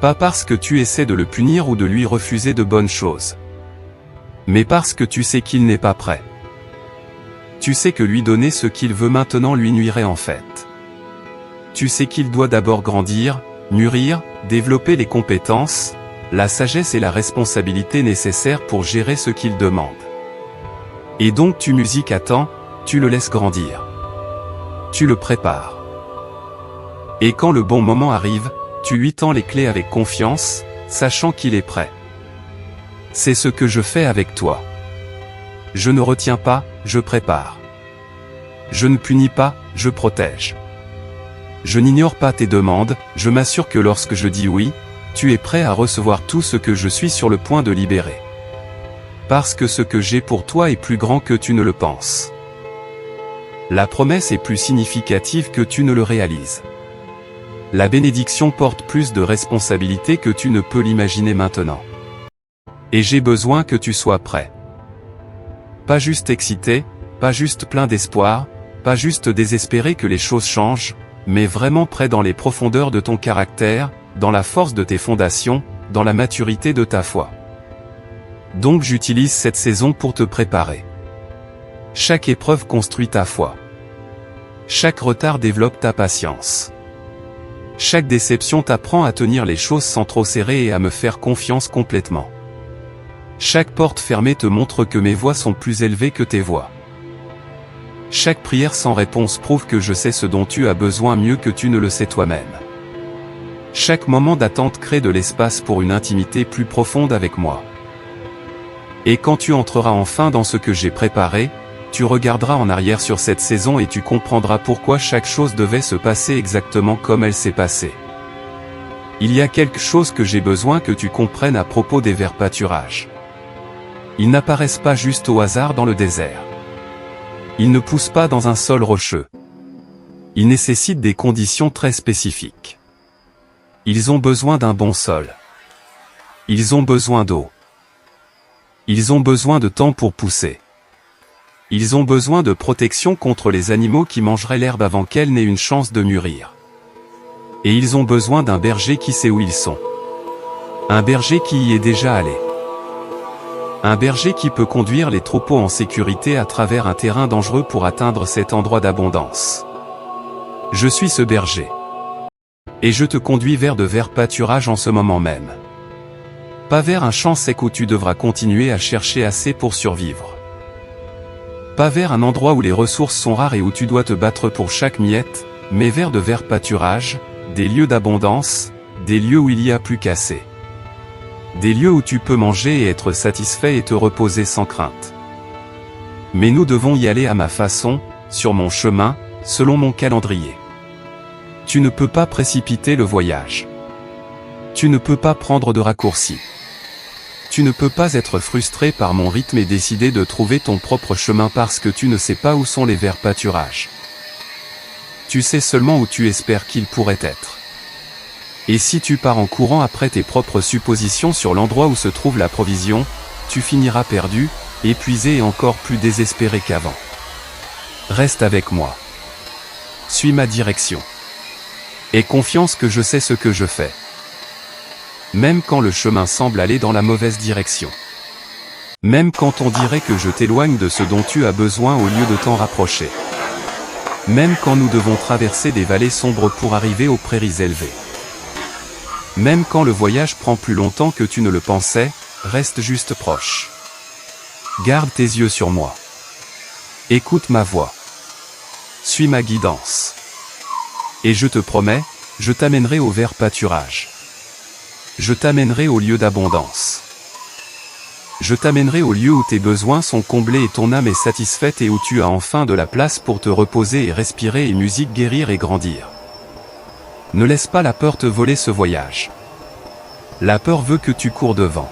Pas parce que tu essaies de le punir ou de lui refuser de bonnes choses. Mais parce que tu sais qu'il n'est pas prêt. Tu sais que lui donner ce qu'il veut maintenant lui nuirait en fait. Tu sais qu'il doit d'abord grandir, mûrir, développer les compétences, la sagesse et la responsabilité nécessaires pour gérer ce qu'il demande. Et donc tu musiques à temps, tu le laisses grandir. Tu le prépares. Et quand le bon moment arrive, tu lui tends les clés avec confiance, sachant qu'il est prêt. C'est ce que je fais avec toi. Je ne retiens pas, je prépare. Je ne punis pas, je protège. Je n'ignore pas tes demandes, je m'assure que lorsque je dis oui, tu es prêt à recevoir tout ce que je suis sur le point de libérer. Parce que ce que j'ai pour toi est plus grand que tu ne le penses. La promesse est plus significative que tu ne le réalises. La bénédiction porte plus de responsabilités que tu ne peux l'imaginer maintenant. Et j'ai besoin que tu sois prêt. Pas juste excité, pas juste plein d'espoir, pas juste désespéré que les choses changent, mais vraiment prêt dans les profondeurs de ton caractère, dans la force de tes fondations, dans la maturité de ta foi. Donc j'utilise cette saison pour te préparer. Chaque épreuve construit ta foi. Chaque retard développe ta patience. Chaque déception t'apprend à tenir les choses sans trop serrer et à me faire confiance complètement. Chaque porte fermée te montre que mes voies sont plus élevées que tes voies. Chaque prière sans réponse prouve que je sais ce dont tu as besoin mieux que tu ne le sais toi-même. Chaque moment d'attente crée de l'espace pour une intimité plus profonde avec moi. Et quand tu entreras enfin dans ce que j'ai préparé, tu regarderas en arrière sur cette saison et tu comprendras pourquoi chaque chose devait se passer exactement comme elle s'est passée. Il y a quelque chose que j'ai besoin que tu comprennes à propos des vers pâturages. Ils n'apparaissent pas juste au hasard dans le désert. Ils ne poussent pas dans un sol rocheux. Ils nécessitent des conditions très spécifiques. Ils ont besoin d'un bon sol. Ils ont besoin d'eau. Ils ont besoin de temps pour pousser. Ils ont besoin de protection contre les animaux qui mangeraient l'herbe avant qu'elle n'ait une chance de mûrir. Et ils ont besoin d'un berger qui sait où ils sont. Un berger qui y est déjà allé. Un berger qui peut conduire les troupeaux en sécurité à travers un terrain dangereux pour atteindre cet endroit d'abondance. Je suis ce berger. Et je te conduis vers de verts pâturages en ce moment même. Pas vers un champ sec où tu devras continuer à chercher assez pour survivre. Pas vers un endroit où les ressources sont rares et où tu dois te battre pour chaque miette, mais vers de verts pâturages, des lieux d'abondance, des lieux où il y a plus qu'assez. Des lieux où tu peux manger et être satisfait et te reposer sans crainte. Mais nous devons y aller à ma façon, sur mon chemin, selon mon calendrier. Tu ne peux pas précipiter le voyage. Tu ne peux pas prendre de raccourcis. Tu ne peux pas être frustré par mon rythme et décider de trouver ton propre chemin parce que tu ne sais pas où sont les verts pâturages. Tu sais seulement où tu espères qu'ils pourraient être. Et si tu pars en courant après tes propres suppositions sur l'endroit où se trouve la provision, tu finiras perdu, épuisé et encore plus désespéré qu'avant. Reste avec moi. Suis ma direction. Aie confiance que je sais ce que je fais. Même quand le chemin semble aller dans la mauvaise direction. Même quand on dirait que je t'éloigne de ce dont tu as besoin au lieu de t'en rapprocher. Même quand nous devons traverser des vallées sombres pour arriver aux prairies élevées. Même quand le voyage prend plus longtemps que tu ne le pensais, reste juste proche. Garde tes yeux sur moi. Écoute ma voix. Suis ma guidance. Et je te promets, je t'amènerai au vert pâturage. Je t'amènerai au lieu d'abondance. Je t'amènerai au lieu où tes besoins sont comblés et ton âme est satisfaite et où tu as enfin de la place pour te reposer et respirer et musique guérir et grandir. Ne laisse pas la peur te voler ce voyage. La peur veut que tu cours devant.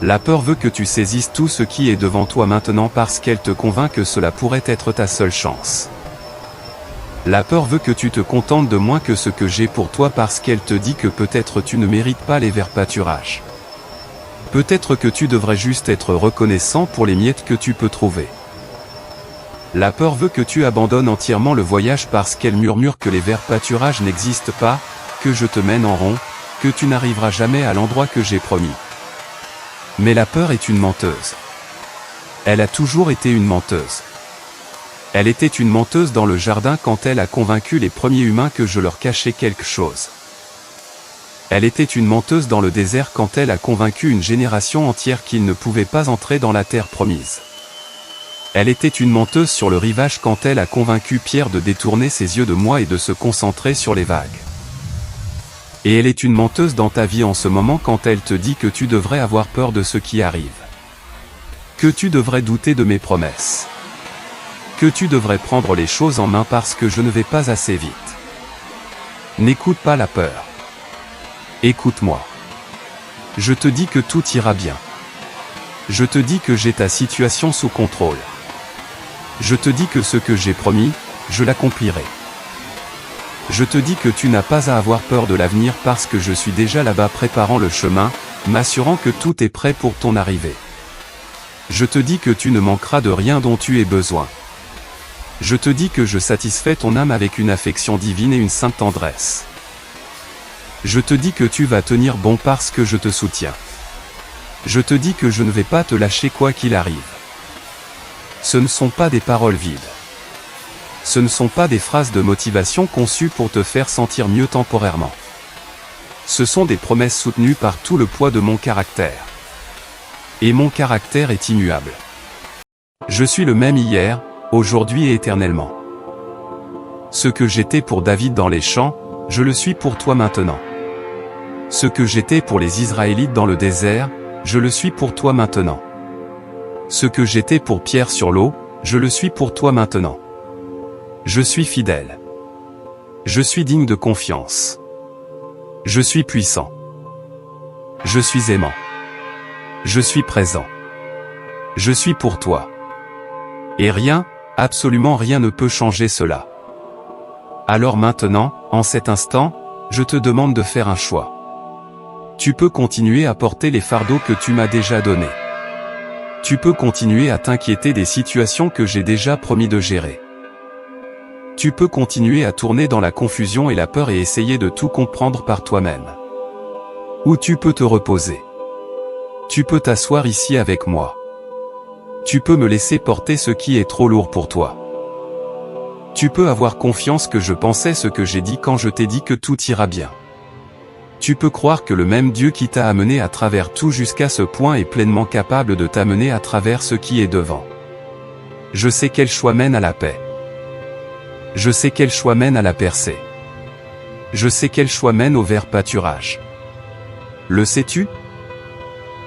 La peur veut que tu saisisses tout ce qui est devant toi maintenant parce qu'elle te convainc que cela pourrait être ta seule chance. La peur veut que tu te contentes de moins que ce que j'ai pour toi parce qu'elle te dit que peut-être tu ne mérites pas les verts pâturages. Peut-être que tu devrais juste être reconnaissant pour les miettes que tu peux trouver. La peur veut que tu abandonnes entièrement le voyage parce qu'elle murmure que les verts pâturages n'existent pas, que je te mène en rond, que tu n'arriveras jamais à l'endroit que j'ai promis. Mais la peur est une menteuse. Elle a toujours été une menteuse. Elle était une menteuse dans le jardin quand elle a convaincu les premiers humains que je leur cachais quelque chose. Elle était une menteuse dans le désert quand elle a convaincu une génération entière qu'ils ne pouvaient pas entrer dans la terre promise. Elle était une menteuse sur le rivage quand elle a convaincu Pierre de détourner ses yeux de moi et de se concentrer sur les vagues. Et elle est une menteuse dans ta vie en ce moment quand elle te dit que tu devrais avoir peur de ce qui arrive. Que tu devrais douter de mes promesses. Que tu devrais prendre les choses en main parce que je ne vais pas assez vite. N'écoute pas la peur. Écoute-moi. Je te dis que tout ira bien. Je te dis que j'ai ta situation sous contrôle. Je te dis que ce que j'ai promis, je l'accomplirai. Je te dis que tu n'as pas à avoir peur de l'avenir parce que je suis déjà là-bas préparant le chemin, m'assurant que tout est prêt pour ton arrivée. Je te dis que tu ne manqueras de rien dont tu aies besoin. Je te dis que je satisfais ton âme avec une affection divine et une sainte tendresse. Je te dis que tu vas tenir bon parce que je te soutiens. Je te dis que je ne vais pas te lâcher quoi qu'il arrive. Ce ne sont pas des paroles vides. Ce ne sont pas des phrases de motivation conçues pour te faire sentir mieux temporairement. Ce sont des promesses soutenues par tout le poids de mon caractère. Et mon caractère est immuable. Je suis le même hier, aujourd'hui et éternellement. Ce que j'étais pour David dans les champs, je le suis pour toi maintenant. Ce que j'étais pour les Israélites dans le désert, je le suis pour toi maintenant. Ce que j'étais pour Pierre sur l'eau, je le suis pour toi maintenant. Je suis fidèle. Je suis digne de confiance. Je suis puissant. Je suis aimant. Je suis présent. Je suis pour toi. Et rien, absolument rien ne peut changer cela. Alors maintenant, en cet instant, je te demande de faire un choix. Tu peux continuer à porter les fardeaux que tu m'as déjà donnés. Tu peux continuer à t'inquiéter des situations que j'ai déjà promis de gérer. Tu peux continuer à tourner dans la confusion et la peur et essayer de tout comprendre par toi-même. Ou tu peux te reposer. Tu peux t'asseoir ici avec moi. Tu peux me laisser porter ce qui est trop lourd pour toi. Tu peux avoir confiance que je pensais ce que j'ai dit quand je t'ai dit que tout ira bien. Tu peux croire que le même Dieu qui t'a amené à travers tout jusqu'à ce point est pleinement capable de t'amener à travers ce qui est devant. Je sais quel choix mène à la paix. Je sais quel choix mène à la percée. Je sais quel choix mène au vert pâturage. Le sais-tu?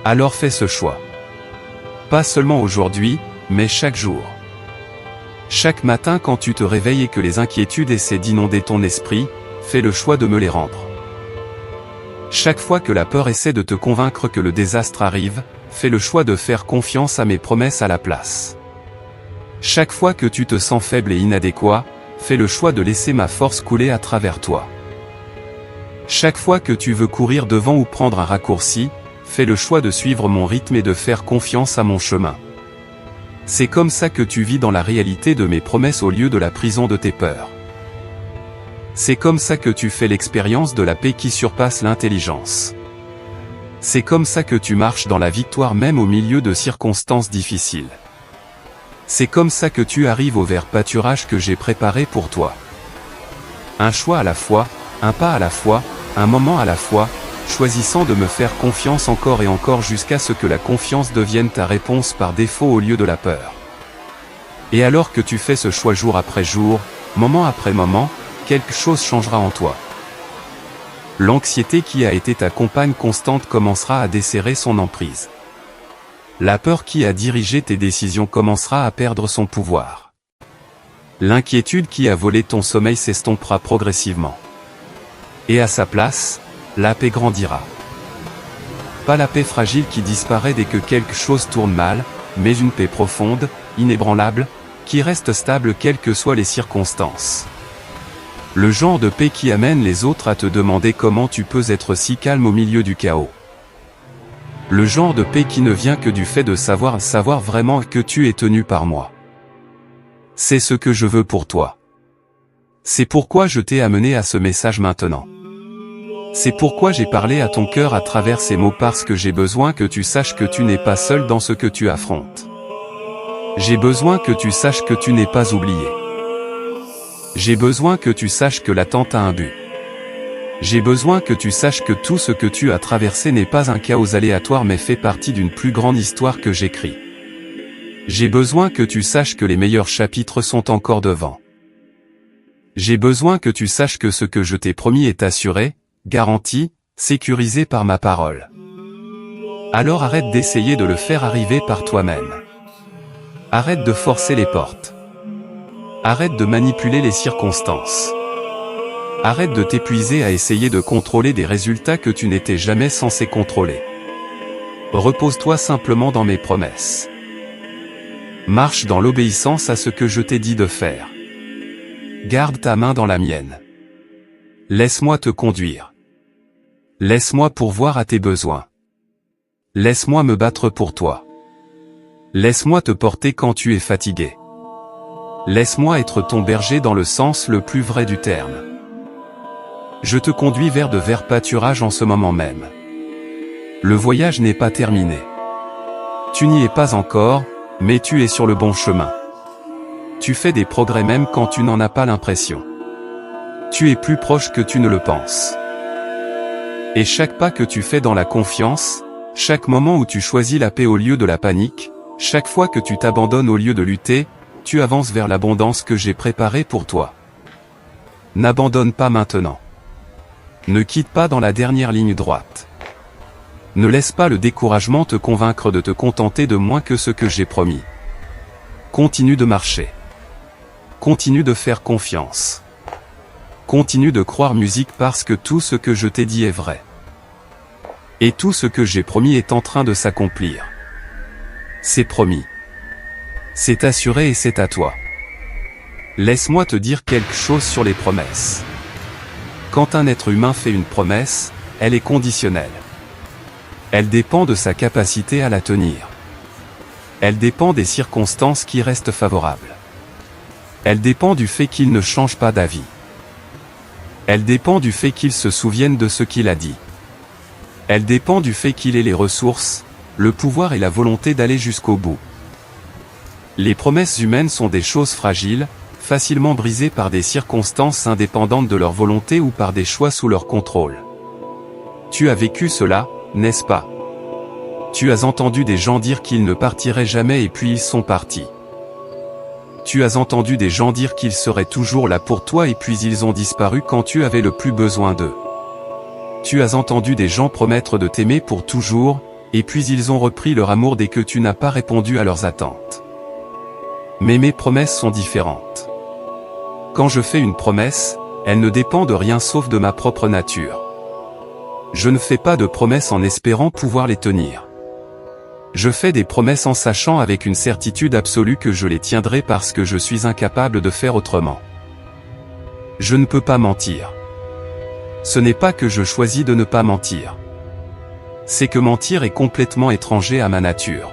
Alors fais ce choix. Pas seulement aujourd'hui, mais chaque jour. Chaque matin quand tu te réveilles et que les inquiétudes essaient d'inonder ton esprit, fais le choix de me les rendre. Chaque fois que la peur essaie de te convaincre que le désastre arrive, fais le choix de faire confiance à mes promesses à la place. Chaque fois que tu te sens faible et inadéquat, fais le choix de laisser ma force couler à travers toi. Chaque fois que tu veux courir devant ou prendre un raccourci, fais le choix de suivre mon rythme et de faire confiance à mon chemin. C'est comme ça que tu vis dans la réalité de mes promesses au lieu de la prison de tes peurs. C'est comme ça que tu fais l'expérience de la paix qui surpasse l'intelligence. C'est comme ça que tu marches dans la victoire même au milieu de circonstances difficiles. C'est comme ça que tu arrives au vert pâturage que j'ai préparé pour toi. Un choix à la fois, un pas à la fois, un moment à la fois, choisissant de me faire confiance encore et encore jusqu'à ce que la confiance devienne ta réponse par défaut au lieu de la peur. Et alors que tu fais ce choix jour après jour, moment après moment, quelque chose changera en toi. L'anxiété qui a été ta compagne constante commencera à desserrer son emprise. La peur qui a dirigé tes décisions commencera à perdre son pouvoir. L'inquiétude qui a volé ton sommeil s'estompera progressivement. Et à sa place, la paix grandira. Pas la paix fragile qui disparaît dès que quelque chose tourne mal, mais une paix profonde, inébranlable, qui reste stable quelles que soient les circonstances. Le genre de paix qui amène les autres à te demander comment tu peux être si calme au milieu du chaos. Le genre de paix qui ne vient que du fait de savoir vraiment que tu es tenu par moi. C'est ce que je veux pour toi. C'est pourquoi je t'ai amené à ce message maintenant. C'est pourquoi j'ai parlé à ton cœur à travers ces mots parce que j'ai besoin que tu saches que tu n'es pas seul dans ce que tu affrontes. J'ai besoin que tu saches que tu n'es pas oublié. J'ai besoin que tu saches que l'attente a un but. J'ai besoin que tu saches que tout ce que tu as traversé n'est pas un chaos aléatoire mais fait partie d'une plus grande histoire que j'écris. J'ai besoin que tu saches que les meilleurs chapitres sont encore devant. J'ai besoin que tu saches que ce que je t'ai promis est assuré, garanti, sécurisé par ma parole. Alors arrête d'essayer de le faire arriver par toi-même. Arrête de forcer les portes. Arrête de manipuler les circonstances. Arrête de t'épuiser à essayer de contrôler des résultats que tu n'étais jamais censé contrôler. Repose-toi simplement dans mes promesses. Marche dans l'obéissance à ce que je t'ai dit de faire. Garde ta main dans la mienne. Laisse-moi te conduire. Laisse-moi pourvoir à tes besoins. Laisse-moi me battre pour toi. Laisse-moi te porter quand tu es fatigué. Laisse-moi être ton berger dans le sens le plus vrai du terme. Je te conduis vers de verts pâturages en ce moment même. Le voyage n'est pas terminé. Tu n'y es pas encore, mais tu es sur le bon chemin. Tu fais des progrès même quand tu n'en as pas l'impression. Tu es plus proche que tu ne le penses. Et chaque pas que tu fais dans la confiance, Chaque moment où tu choisis la paix au lieu de la panique, chaque fois que tu t'abandonnes au lieu de lutter, tu avances vers l'abondance que j'ai préparée pour toi. N'abandonne pas maintenant. Ne quitte pas dans la dernière ligne droite. Ne laisse pas le découragement te convaincre de te contenter de moins que ce que j'ai promis. Continue de marcher. Continue de faire confiance. Continue de croire musique parce que tout ce que je t'ai dit est vrai. Et tout ce que j'ai promis est en train de s'accomplir. C'est promis. C'est assuré et c'est à toi. Laisse-moi te dire quelque chose sur les promesses. Quand un être humain fait une promesse, elle est conditionnelle. Elle dépend de sa capacité à la tenir. Elle dépend des circonstances qui restent favorables. Elle dépend du fait qu'il ne change pas d'avis. Elle dépend du fait qu'il se souvienne de ce qu'il a dit. Elle dépend du fait qu'il ait les ressources, le pouvoir et la volonté d'aller jusqu'au bout. Les promesses humaines sont des choses fragiles, facilement brisées par des circonstances indépendantes de leur volonté ou par des choix sous leur contrôle. Tu as vécu cela, n'est-ce pas? Tu as entendu des gens dire qu'ils ne partiraient jamais et puis ils sont partis. Tu as entendu des gens dire qu'ils seraient toujours là pour toi et puis ils ont disparu quand tu avais le plus besoin d'eux. Tu as entendu des gens promettre de t'aimer pour toujours, et puis ils ont repris leur amour dès que tu n'as pas répondu à leurs attentes. Mais mes promesses sont différentes. Quand je fais une promesse, elle ne dépend de rien sauf de ma propre nature. Je ne fais pas de promesses en espérant pouvoir les tenir. Je fais des promesses en sachant avec une certitude absolue que je les tiendrai parce que je suis incapable de faire autrement. Je ne peux pas mentir. Ce n'est pas que je choisis de ne pas mentir. C'est que mentir est complètement étranger à ma nature.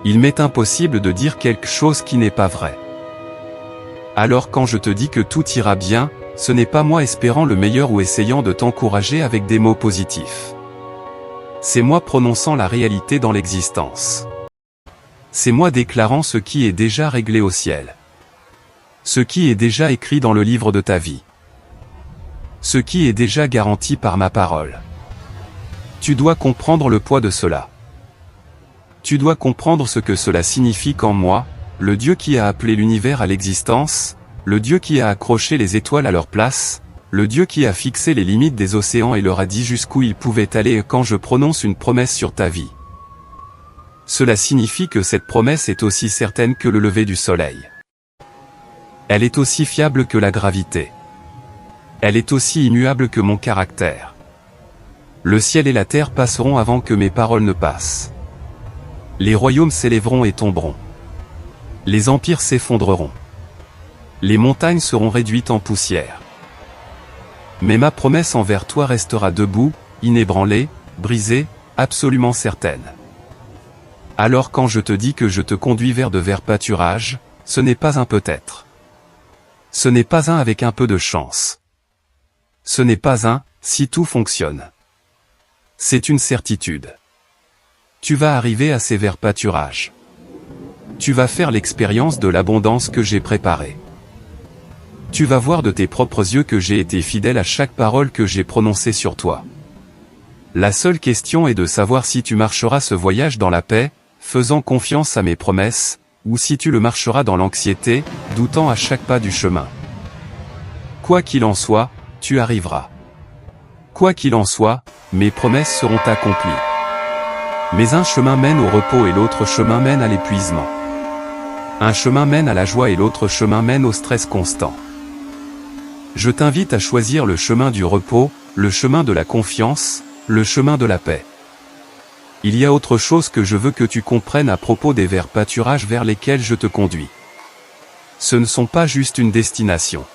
Il m'est impossible de dire quelque chose qui n'est pas vrai. Alors quand je te dis que tout ira bien, ce n'est pas moi espérant le meilleur ou essayant de t'encourager avec des mots positifs. C'est moi prononçant la réalité dans l'existence. C'est moi déclarant ce qui est déjà réglé au ciel. Ce qui est déjà écrit dans le livre de ta vie. Ce qui est déjà garanti par ma parole. Tu dois comprendre le poids de cela. Tu dois comprendre ce que cela signifie qu'en moi, le Dieu qui a appelé l'univers à l'existence, le Dieu qui a accroché les étoiles à leur place, le Dieu qui a fixé les limites des océans et leur a dit jusqu'où ils pouvaient aller quand je prononce une promesse sur ta vie. Cela signifie que cette promesse est aussi certaine que le lever du soleil. Elle est aussi fiable que la gravité. Elle est aussi immuable que mon caractère. Le ciel et la terre passeront avant que mes paroles ne passent. Les royaumes s'élèveront et tomberont. Les empires s'effondreront. Les montagnes seront réduites en poussière. Mais ma promesse envers toi restera debout, inébranlée, brisée, absolument certaine. Alors quand je te dis que je te conduis vers de verts pâturages, ce n'est pas un peut-être. Ce n'est pas un avec un peu de chance. Ce n'est pas un « si tout fonctionne ». C'est une certitude. Tu vas arriver à ces verts pâturages. Tu vas faire l'expérience de l'abondance que j'ai préparée. Tu vas voir de tes propres yeux que j'ai été fidèle à chaque parole que j'ai prononcée sur toi. La seule question est de savoir si tu marcheras ce voyage dans la paix, faisant confiance à mes promesses, ou si tu le marcheras dans l'anxiété, doutant à chaque pas du chemin. Quoi qu'il en soit, tu arriveras. Quoi qu'il en soit, mes promesses seront accomplies. Mais un chemin mène au repos et l'autre chemin mène à l'épuisement. Un chemin mène à la joie et l'autre chemin mène au stress constant. Je t'invite à choisir le chemin du repos, le chemin de la confiance, le chemin de la paix. Il y a autre chose que je veux que tu comprennes à propos des verts pâturages vers lesquels je te conduis. Ce ne sont pas juste une destination.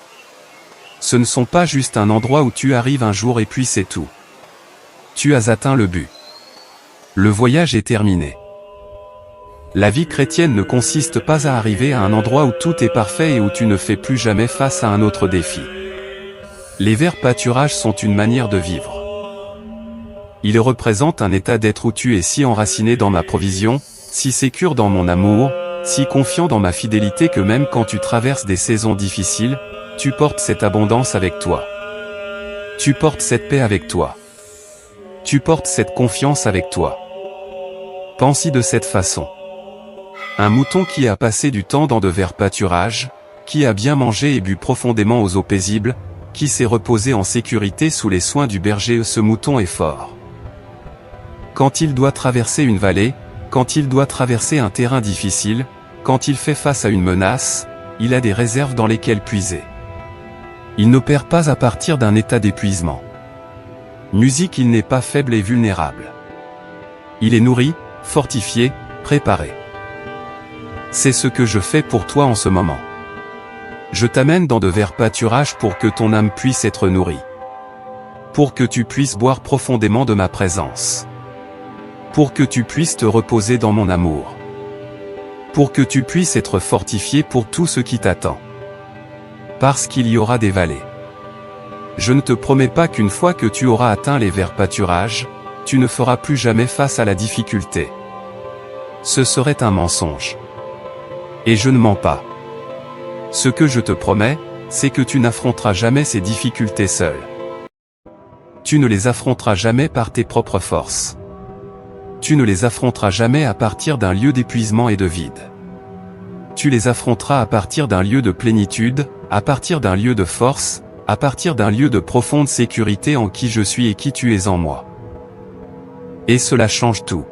Ce ne sont pas juste un endroit où tu arrives un jour et puis c'est tout. Tu as atteint le but. Le voyage est terminé. La vie chrétienne ne consiste pas à arriver à un endroit où tout est parfait et où tu ne fais plus jamais face à un autre défi. Les verts pâturages sont une manière de vivre. Ils représentent un état d'être où tu es si enraciné dans ma provision, si sécure dans mon amour, si confiant dans ma fidélité que même quand tu traverses des saisons difficiles, tu portes cette abondance avec toi. Tu portes cette paix avec toi. Tu portes cette confiance avec toi. Pense-y de cette façon. Un mouton qui a passé du temps dans de verts pâturages, qui a bien mangé et bu profondément aux eaux paisibles, qui s'est reposé en sécurité sous les soins du berger, ce mouton est fort. Quand il doit traverser une vallée, quand il doit traverser un terrain difficile, quand il fait face à une menace, il a des réserves dans lesquelles puiser. Il n'opère pas à partir d'un état d'épuisement. Musique, il n'est pas faible et vulnérable. Il est nourri, fortifié, préparé. C'est ce que je fais pour toi en ce moment. Je t'amène dans de verts pâturages pour que ton âme puisse être nourrie. Pour que tu puisses boire profondément de ma présence. Pour que tu puisses te reposer dans mon amour. Pour que tu puisses être fortifié pour tout ce qui t'attend. Parce qu'il y aura des vallées. Je ne te promets pas qu'une fois que tu auras atteint les verts pâturages, tu ne feras plus jamais face à la difficulté. Ce serait un mensonge. Et je ne mens pas. Ce que je te promets, c'est que tu n'affronteras jamais ces difficultés seul. Tu ne les affronteras jamais par tes propres forces. Tu ne les affronteras jamais à partir d'un lieu d'épuisement et de vide. Tu les affronteras à partir d'un lieu de plénitude, à partir d'un lieu de force, à partir d'un lieu de profonde sécurité en qui je suis et qui tu es en moi. Et cela change tout.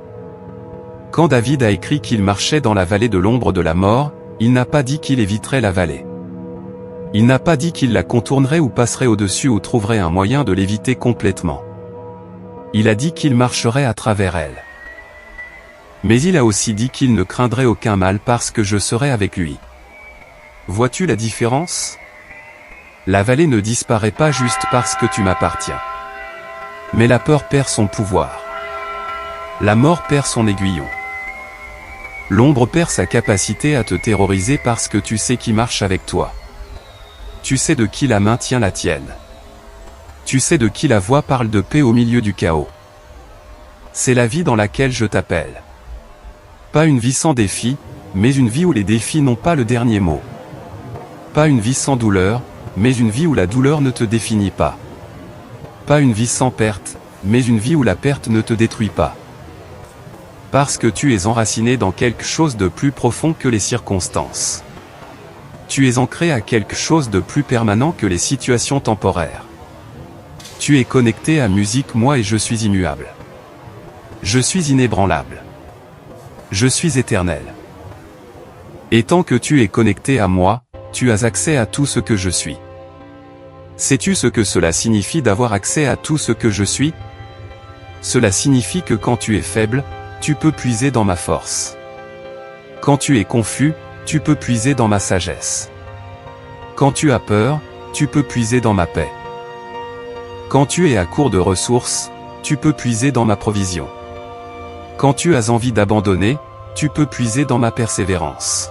Quand David a écrit qu'il marchait dans la vallée de l'ombre de la mort, il n'a pas dit qu'il éviterait la vallée. Il n'a pas dit qu'il la contournerait ou passerait au-dessus ou trouverait un moyen de l'éviter complètement. Il a dit qu'il marcherait à travers elle. Mais il a aussi dit qu'il ne craindrait aucun mal parce que je serai avec lui. Vois-tu la différence? La vallée ne disparaît pas juste parce que tu m'appartiens. Mais la peur perd son pouvoir. La mort perd son aiguillon. L'ombre perd sa capacité à te terroriser parce que tu sais qui marche avec toi. Tu sais de qui la main tient la tienne. Tu sais de qui la voix parle de paix au milieu du chaos. C'est la vie dans laquelle je t'appelle. Pas une vie sans défis, mais une vie où les défis n'ont pas le dernier mot. Pas une vie sans douleur, mais une vie où la douleur ne te définit pas. Pas une vie sans perte, mais une vie où la perte ne te détruit pas. Parce que tu es enraciné dans quelque chose de plus profond que les circonstances. Tu es ancré à quelque chose de plus permanent que les situations temporaires. Tu es connecté à musique, moi, et je suis immuable. Je suis inébranlable. Je suis éternel. Et tant que tu es connecté à moi, tu as accès à tout ce que je suis. Sais-tu ce que cela signifie d'avoir accès à tout ce que je suis? Cela signifie que quand tu es faible, tu peux puiser dans ma force. Quand tu es confus, tu peux puiser dans ma sagesse. Quand tu as peur, tu peux puiser dans ma paix. Quand tu es à court de ressources, tu peux puiser dans ma provision. Quand tu as envie d'abandonner, tu peux puiser dans ma persévérance.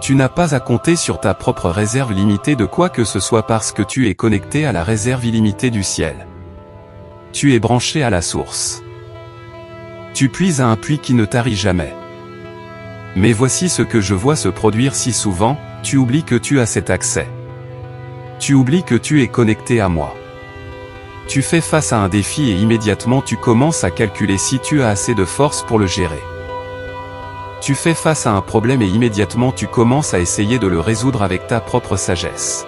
Tu n'as pas à compter sur ta propre réserve limitée de quoi que ce soit parce que tu es connecté à la réserve illimitée du ciel. Tu es branché à la source. Tu puises à un puits qui ne tarit jamais. Mais voici ce que je vois se produire si souvent, tu oublies que tu as cet accès. Tu oublies que tu es connecté à moi. Tu fais face à un défi et immédiatement tu commences à calculer si tu as assez de force pour le gérer. Tu fais face à un problème et immédiatement tu commences à essayer de le résoudre avec ta propre sagesse.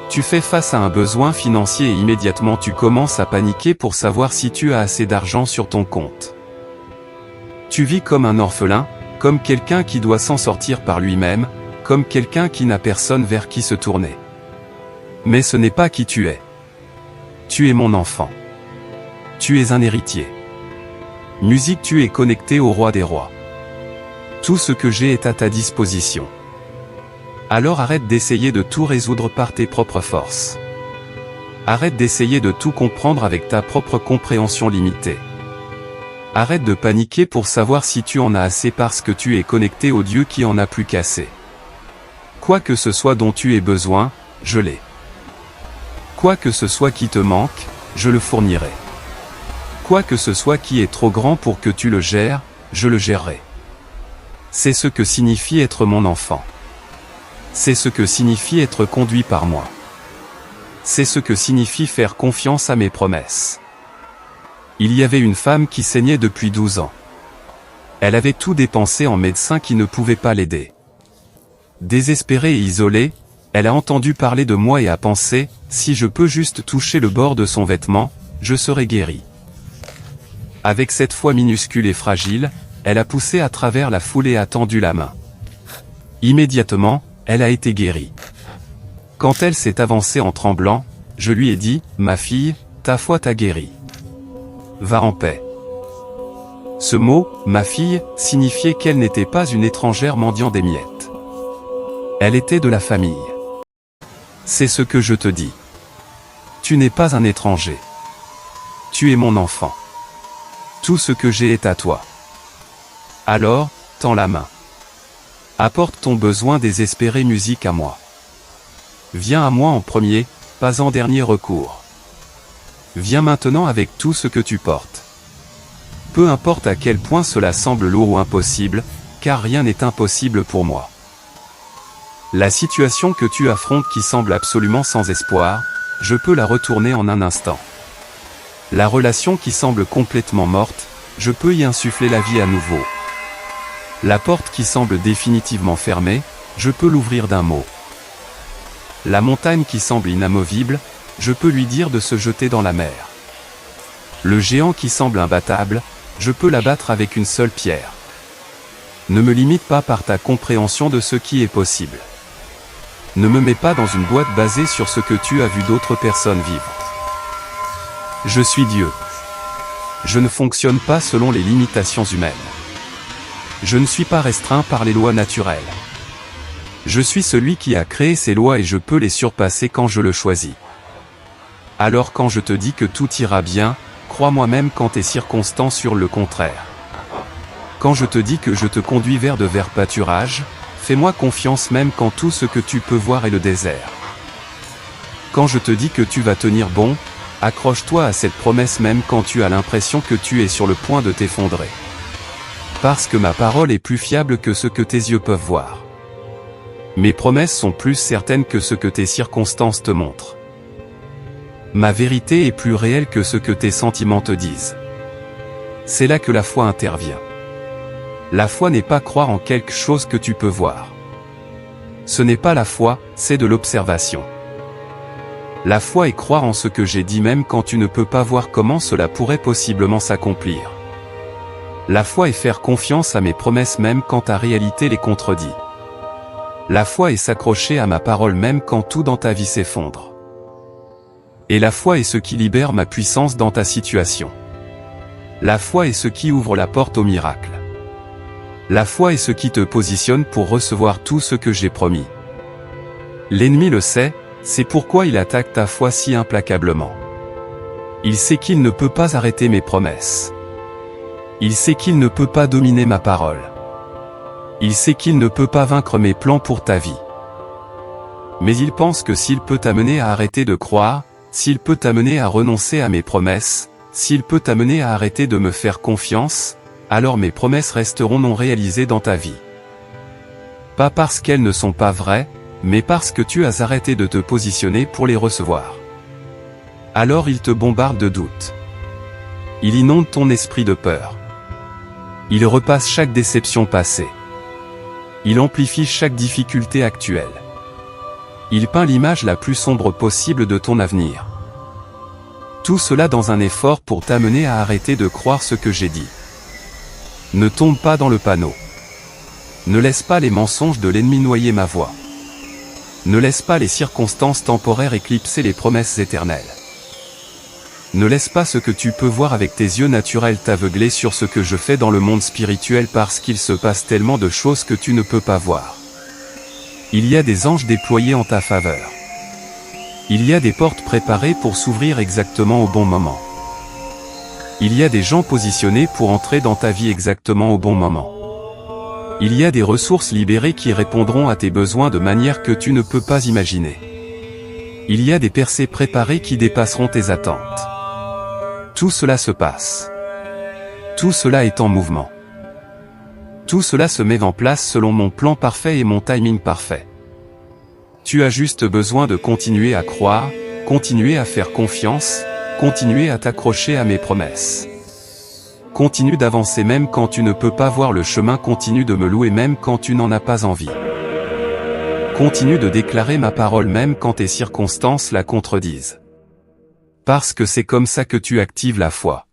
Tu fais face à un besoin financier et immédiatement tu commences à paniquer pour savoir si tu as assez d'argent sur ton compte. Tu vis comme un orphelin, comme quelqu'un qui doit s'en sortir par lui-même, comme quelqu'un qui n'a personne vers qui se tourner. Mais ce n'est pas qui tu es. Tu es mon enfant. Tu es un héritier. Musique, tu es connecté au roi des rois. Tout ce que j'ai est à ta disposition. Alors arrête d'essayer de tout résoudre par tes propres forces. Arrête d'essayer de tout comprendre avec ta propre compréhension limitée. Arrête de paniquer pour savoir si tu en as assez parce que tu es connecté au Dieu qui en a plus qu'assez. Quoi que ce soit dont tu aies besoin, je l'ai. Quoi que ce soit qui te manque, je le fournirai. Quoi que ce soit qui est trop grand pour que tu le gères, je le gérerai. C'est ce que signifie être mon enfant. C'est ce que signifie être conduit par moi. C'est ce que signifie faire confiance à mes promesses. Il y avait une femme qui saignait depuis 12 ans. Elle avait tout dépensé en médecins qui ne pouvaient pas l'aider. Désespérée et isolée, elle a entendu parler de moi et a pensé, si je peux juste toucher le bord de son vêtement, je serai guérie. Avec cette foi minuscule et fragile, elle a poussé à travers la foule et a tendu la main. Immédiatement, elle a été guérie. Quand elle s'est avancée en tremblant, je lui ai dit, « Ma fille, ta foi t'a guérie. Va en paix. » Ce mot, « ma fille », signifiait qu'elle n'était pas une étrangère mendiant des miettes. Elle était de la famille. C'est ce que je te dis. Tu n'es pas un étranger. Tu es mon enfant. Tout ce que j'ai est à toi. Alors, tends la main. Apporte ton besoin désespéré musique à moi. Viens à moi en premier, pas en dernier recours. Viens maintenant avec tout ce que tu portes. Peu importe à quel point cela semble lourd ou impossible, car rien n'est impossible pour moi. La situation que tu affrontes qui semble absolument sans espoir, je peux la retourner en un instant. La relation qui semble complètement morte, je peux y insuffler la vie à nouveau. La porte qui semble définitivement fermée, je peux l'ouvrir d'un mot. La montagne qui semble inamovible, je peux lui dire de se jeter dans la mer. Le géant qui semble imbattable, je peux l'abattre avec une seule pierre. Ne me limite pas par ta compréhension de ce qui est possible. Ne me mets pas dans une boîte basée sur ce que tu as vu d'autres personnes vivre. Je suis Dieu. Je ne fonctionne pas selon les limitations humaines. Je ne suis pas restreint par les lois naturelles. Je suis celui qui a créé ces lois et je peux les surpasser quand je le choisis. Alors quand je te dis que tout ira bien, crois-moi même quand tes circonstances sur le contraire. Quand je te dis que je te conduis vers de verts pâturages, fais-moi confiance même quand tout ce que tu peux voir est le désert. Quand je te dis que tu vas tenir bon, accroche-toi à cette promesse même quand tu as l'impression que tu es sur le point de t'effondrer. Parce que ma parole est plus fiable que ce que tes yeux peuvent voir. Mes promesses sont plus certaines que ce que tes circonstances te montrent. Ma vérité est plus réelle que ce que tes sentiments te disent. C'est là que la foi intervient. La foi n'est pas croire en quelque chose que tu peux voir. Ce n'est pas la foi, c'est de l'observation. La foi est croire en ce que j'ai dit même quand tu ne peux pas voir comment cela pourrait possiblement s'accomplir. La foi est faire confiance à mes promesses même quand ta réalité les contredit. La foi est s'accrocher à ma parole même quand tout dans ta vie s'effondre. Et la foi est ce qui libère ma puissance dans ta situation. La foi est ce qui ouvre la porte au miracle. La foi est ce qui te positionne pour recevoir tout ce que j'ai promis. L'ennemi le sait, c'est pourquoi il attaque ta foi si implacablement. Il sait qu'il ne peut pas arrêter mes promesses. Il sait qu'il ne peut pas dominer ma parole. Il sait qu'il ne peut pas vaincre mes plans pour ta vie. Mais il pense que s'il peut t'amener à arrêter de croire, s'il peut t'amener à renoncer à mes promesses, s'il peut t'amener à arrêter de me faire confiance, alors mes promesses resteront non réalisées dans ta vie. Pas parce qu'elles ne sont pas vraies, mais parce que tu as arrêté de te positionner pour les recevoir. Alors il te bombarde de doutes. Il inonde ton esprit de peur. Il repasse chaque déception passée. Il amplifie chaque difficulté actuelle. Il peint l'image la plus sombre possible de ton avenir. Tout cela dans un effort pour t'amener à arrêter de croire ce que j'ai dit. Ne tombe pas dans le panneau. Ne laisse pas les mensonges de l'ennemi noyer ma voix. Ne laisse pas les circonstances temporaires éclipser les promesses éternelles. Ne laisse pas ce que tu peux voir avec tes yeux naturels t'aveugler sur ce que je fais dans le monde spirituel parce qu'il se passe tellement de choses que tu ne peux pas voir. Il y a des anges déployés en ta faveur. Il y a des portes préparées pour s'ouvrir exactement au bon moment. Il y a des gens positionnés pour entrer dans ta vie exactement au bon moment. Il y a des ressources libérées qui répondront à tes besoins de manière que tu ne peux pas imaginer. Il y a des percées préparées qui dépasseront tes attentes. Tout cela se passe. Tout cela est en mouvement. Tout cela se met en place selon mon plan parfait et mon timing parfait. Tu as juste besoin de continuer à croire, continuer à faire confiance, continuer à t'accrocher à mes promesses. Continue d'avancer même quand tu ne peux pas voir le chemin, continue de me louer même quand tu n'en as pas envie. Continue de déclarer ma parole même quand tes circonstances la contredisent. Parce que c'est comme ça que tu actives la foi.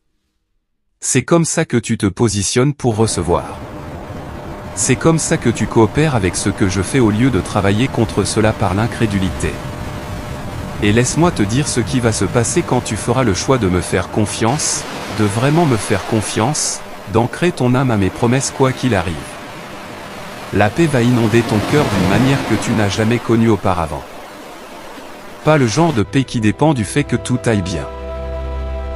C'est comme ça que tu te positionnes pour recevoir. C'est comme ça que tu coopères avec ce que je fais au lieu de travailler contre cela par l'incrédulité. Et laisse-moi te dire ce qui va se passer quand tu feras le choix de me faire confiance, de vraiment me faire confiance, d'ancrer ton âme à mes promesses quoi qu'il arrive. La paix va inonder ton cœur d'une manière que tu n'as jamais connue auparavant. Pas le genre de paix qui dépend du fait que tout aille bien.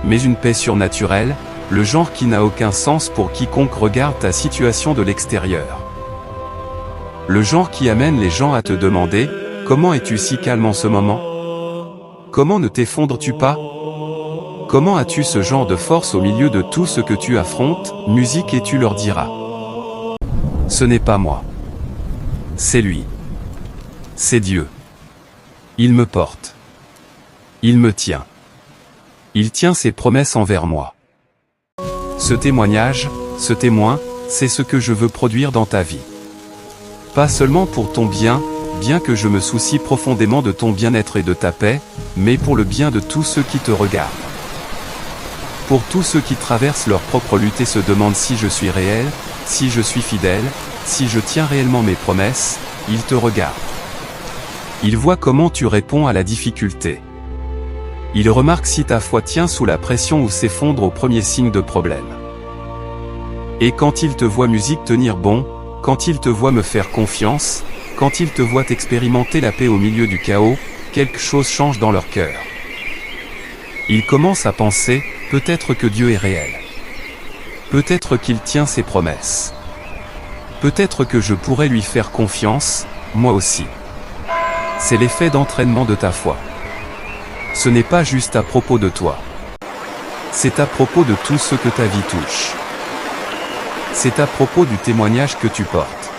Mais une paix surnaturelle, le genre qui n'a aucun sens pour quiconque regarde ta situation de l'extérieur. Le genre qui amène les gens à te demander, comment es-tu si calme en ce moment? Comment ne t'effondres-tu pas? Comment as-tu ce genre de force au milieu de tout ce que tu affrontes, musique, et tu leur diras. Ce n'est pas moi. C'est lui. C'est Dieu. Il me porte. Il me tient. Il tient ses promesses envers moi. Ce témoignage, ce témoin, c'est ce que je veux produire dans ta vie. Pas seulement pour ton bien, bien que je me soucie profondément de ton bien-être et de ta paix, mais pour le bien de tous ceux qui te regardent. Pour tous ceux qui traversent leur propre lutte et se demandent si je suis réel, si je suis fidèle, si je tiens réellement mes promesses, ils te regardent. Ils voient comment tu réponds à la difficulté. Ils remarquent si ta foi tient sous la pression ou s'effondre au premier signe de problème. Et quand ils te voient musique tenir bon, quand ils te voient me faire confiance, quand ils te voient expérimenter la paix au milieu du chaos, quelque chose change dans leur cœur. Ils commencent à penser, peut-être que Dieu est réel. Peut-être qu'il tient ses promesses. Peut-être que je pourrais lui faire confiance, moi aussi. C'est l'effet d'entraînement de ta foi. Ce n'est pas juste à propos de toi. C'est à propos de tout ce que ta vie touche. C'est à propos du témoignage que tu portes.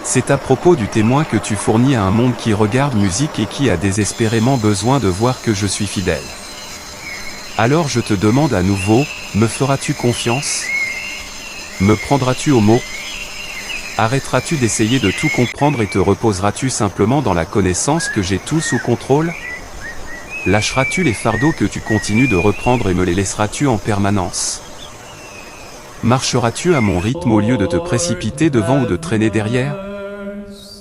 C'est à propos du témoin que tu fournis à un monde qui regarde musique et qui a désespérément besoin de voir que je suis fidèle. Alors je te demande à nouveau, me feras-tu confiance? Me prendras-tu au mot? Arrêteras-tu d'essayer de tout comprendre et te reposeras-tu simplement dans la connaissance que j'ai tout sous contrôle? Lâcheras-tu les fardeaux que tu continues de reprendre et me les laisseras-tu en permanence? Marcheras-tu à mon rythme au lieu de te précipiter devant ou de traîner derrière?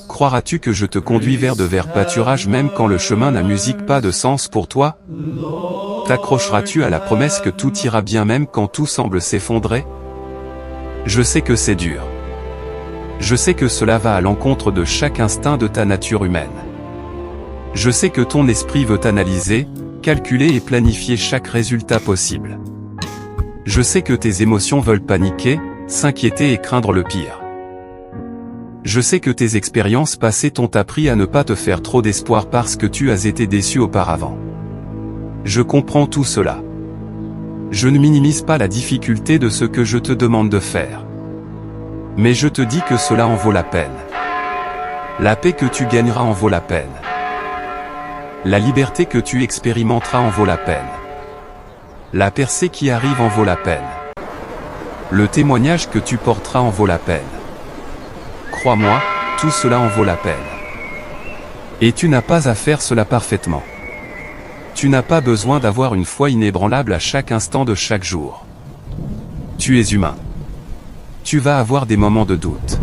Croiras-tu que je te conduis vers de verts pâturages même quand le chemin n'a musique pas de sens pour toi? T'accrocheras-tu à la promesse que tout ira bien même quand tout semble s'effondrer? Je sais que c'est dur. Je sais que cela va à l'encontre de chaque instinct de ta nature humaine. Je sais que ton esprit veut analyser, calculer et planifier chaque résultat possible. Je sais que tes émotions veulent paniquer, s'inquiéter et craindre le pire. Je sais que tes expériences passées t'ont appris à ne pas te faire trop d'espoir parce que tu as été déçu auparavant. Je comprends tout cela. Je ne minimise pas la difficulté de ce que je te demande de faire. Mais je te dis que cela en vaut la peine. La paix que tu gagneras en vaut la peine. La liberté que tu expérimenteras en vaut la peine. La percée qui arrive en vaut la peine. Le témoignage que tu porteras en vaut la peine. Crois-moi, tout cela en vaut la peine. Et tu n'as pas à faire cela parfaitement. Tu n'as pas besoin d'avoir une foi inébranlable à chaque instant de chaque jour. Tu es humain. Tu vas avoir des moments de doute.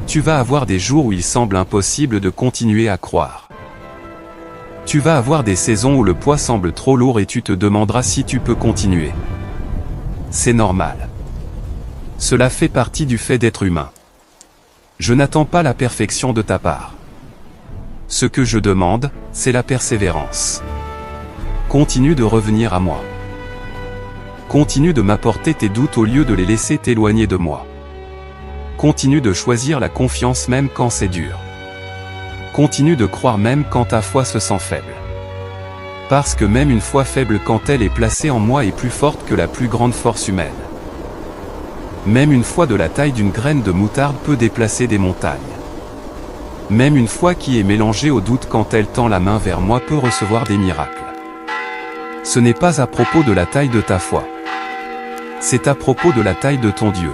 Tu vas avoir des jours où il semble impossible de continuer à croire. Tu vas avoir des saisons où le poids semble trop lourd et tu te demanderas si tu peux continuer. C'est normal. Cela fait partie du fait d'être humain. Je n'attends pas la perfection de ta part. Ce que je demande, c'est la persévérance. Continue de revenir à moi. Continue de m'apporter tes doutes au lieu de les laisser t'éloigner de moi. Continue de choisir la confiance même quand c'est dur. Continue de croire même quand ta foi se sent faible. Parce que même une foi faible quand elle est placée en moi est plus forte que la plus grande force humaine. Même une foi de la taille d'une graine de moutarde peut déplacer des montagnes. Même une foi qui est mélangée au doute quand elle tend la main vers moi peut recevoir des miracles. Ce n'est pas à propos de la taille de ta foi. C'est à propos de la taille de ton Dieu.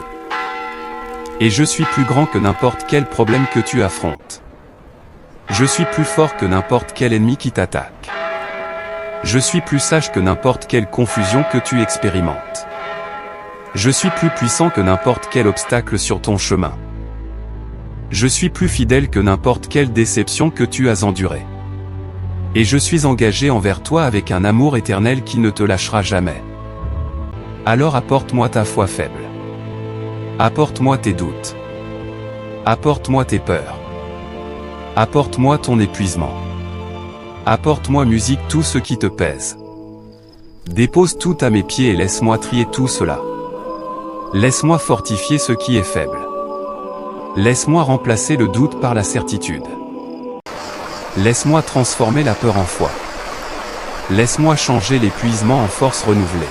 Et je suis plus grand que n'importe quel problème que tu affrontes. Je suis plus fort que n'importe quel ennemi qui t'attaque. Je suis plus sage que n'importe quelle confusion que tu expérimentes. Je suis plus puissant que n'importe quel obstacle sur ton chemin. Je suis plus fidèle que n'importe quelle déception que tu as endurée. Et je suis engagé envers toi avec un amour éternel qui ne te lâchera jamais. Alors apporte-moi ta foi faible. Apporte-moi tes doutes. Apporte-moi tes peurs. Apporte-moi ton épuisement. Apporte-moi musique tout ce qui te pèse. Dépose tout à mes pieds et laisse-moi trier tout cela. Laisse-moi fortifier ce qui est faible. Laisse-moi remplacer le doute par la certitude. Laisse-moi transformer la peur en foi. Laisse-moi changer l'épuisement en force renouvelée.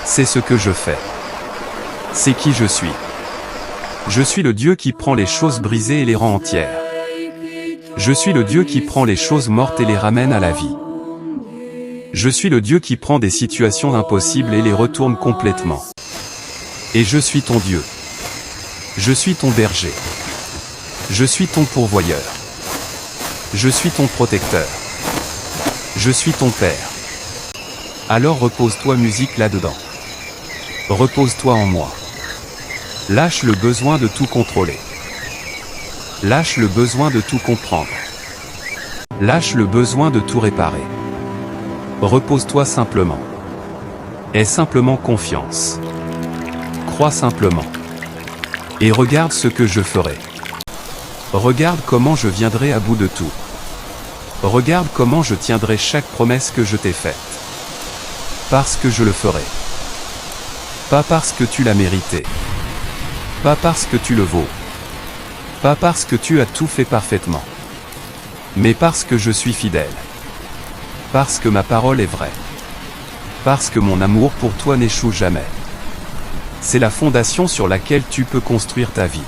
C'est ce que je fais. C'est qui je suis. Je suis le Dieu qui prend les choses brisées et les rend entières. Je suis le Dieu qui prend les choses mortes et les ramène à la vie. Je suis le Dieu qui prend des situations impossibles et les retourne complètement. Et je suis ton Dieu. Je suis ton berger. Je suis ton pourvoyeur. Je suis ton protecteur. Je suis ton Père. Alors repose-toi musique là-dedans. Repose-toi en moi. Lâche le besoin de tout contrôler. Lâche le besoin de tout comprendre. Lâche le besoin de tout réparer. Repose-toi simplement. Aie simplement confiance. Crois simplement. Et regarde ce que je ferai. Regarde comment je viendrai à bout de tout. Regarde comment je tiendrai chaque promesse que je t'ai faite. Parce que je le ferai. Pas parce que tu l'as mérité. Pas parce que tu le vaux. Pas parce que tu as tout fait parfaitement. Mais parce que je suis fidèle. Parce que ma parole est vraie. Parce que mon amour pour toi n'échoue jamais. C'est la fondation sur laquelle tu peux construire ta vie.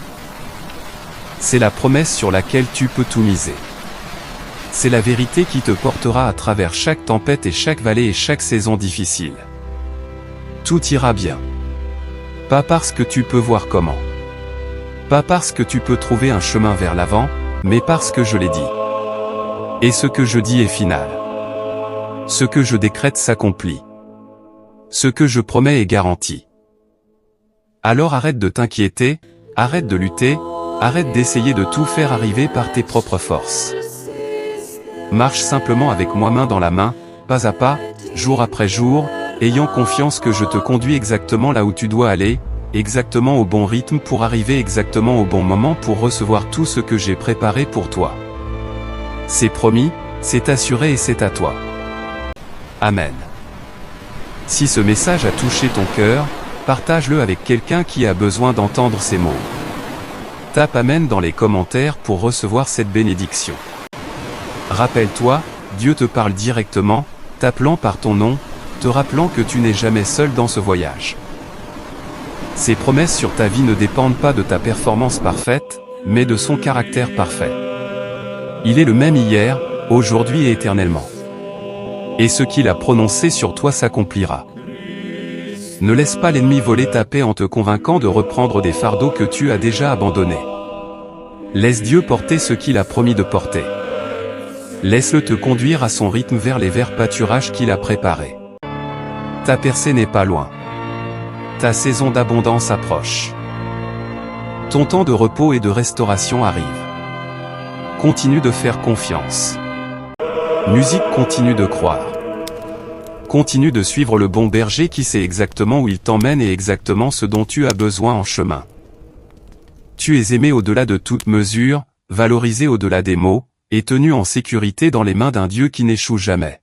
C'est la promesse sur laquelle tu peux tout miser. C'est la vérité qui te portera à travers chaque tempête et chaque vallée et chaque saison difficile. Tout ira bien. Pas parce que tu peux voir comment. Pas parce que tu peux trouver un chemin vers l'avant, mais parce que je l'ai dit. Et ce que je dis est final. Ce que je décrète s'accomplit. Ce que je promets est garanti. Alors arrête de t'inquiéter, arrête de lutter, arrête d'essayer de tout faire arriver par tes propres forces. Marche simplement avec moi main dans la main, pas à pas, jour après jour, ayant confiance que je te conduis exactement là où tu dois aller, exactement au bon rythme pour arriver exactement au bon moment pour recevoir tout ce que j'ai préparé pour toi. C'est promis, c'est assuré et c'est à toi. Amen. Si ce message a touché ton cœur, partage-le avec quelqu'un qui a besoin d'entendre ces mots. Tape Amen dans les commentaires pour recevoir cette bénédiction. Rappelle-toi, Dieu te parle directement, t'appelant par ton nom, te rappelant que tu n'es jamais seul dans ce voyage. Ses promesses sur ta vie ne dépendent pas de ta performance parfaite, mais de son caractère parfait. Il est le même hier, aujourd'hui et éternellement. Et ce qu'il a prononcé sur toi s'accomplira. Ne laisse pas l'ennemi voler ta paix en te convainquant de reprendre des fardeaux que tu as déjà abandonnés. Laisse Dieu porter ce qu'il a promis de porter. Laisse-le te conduire à son rythme vers les verts pâturages qu'il a préparés. Ta percée n'est pas loin. Ta saison d'abondance approche. Ton temps de repos et de restauration arrive. Continue de faire confiance. Musique continue de croire. Continue de suivre le bon berger qui sait exactement où il t'emmène et exactement ce dont tu as besoin en chemin. Tu es aimé au-delà de toute mesure, valorisé au-delà des mots, et tenu en sécurité dans les mains d'un Dieu qui n'échoue jamais.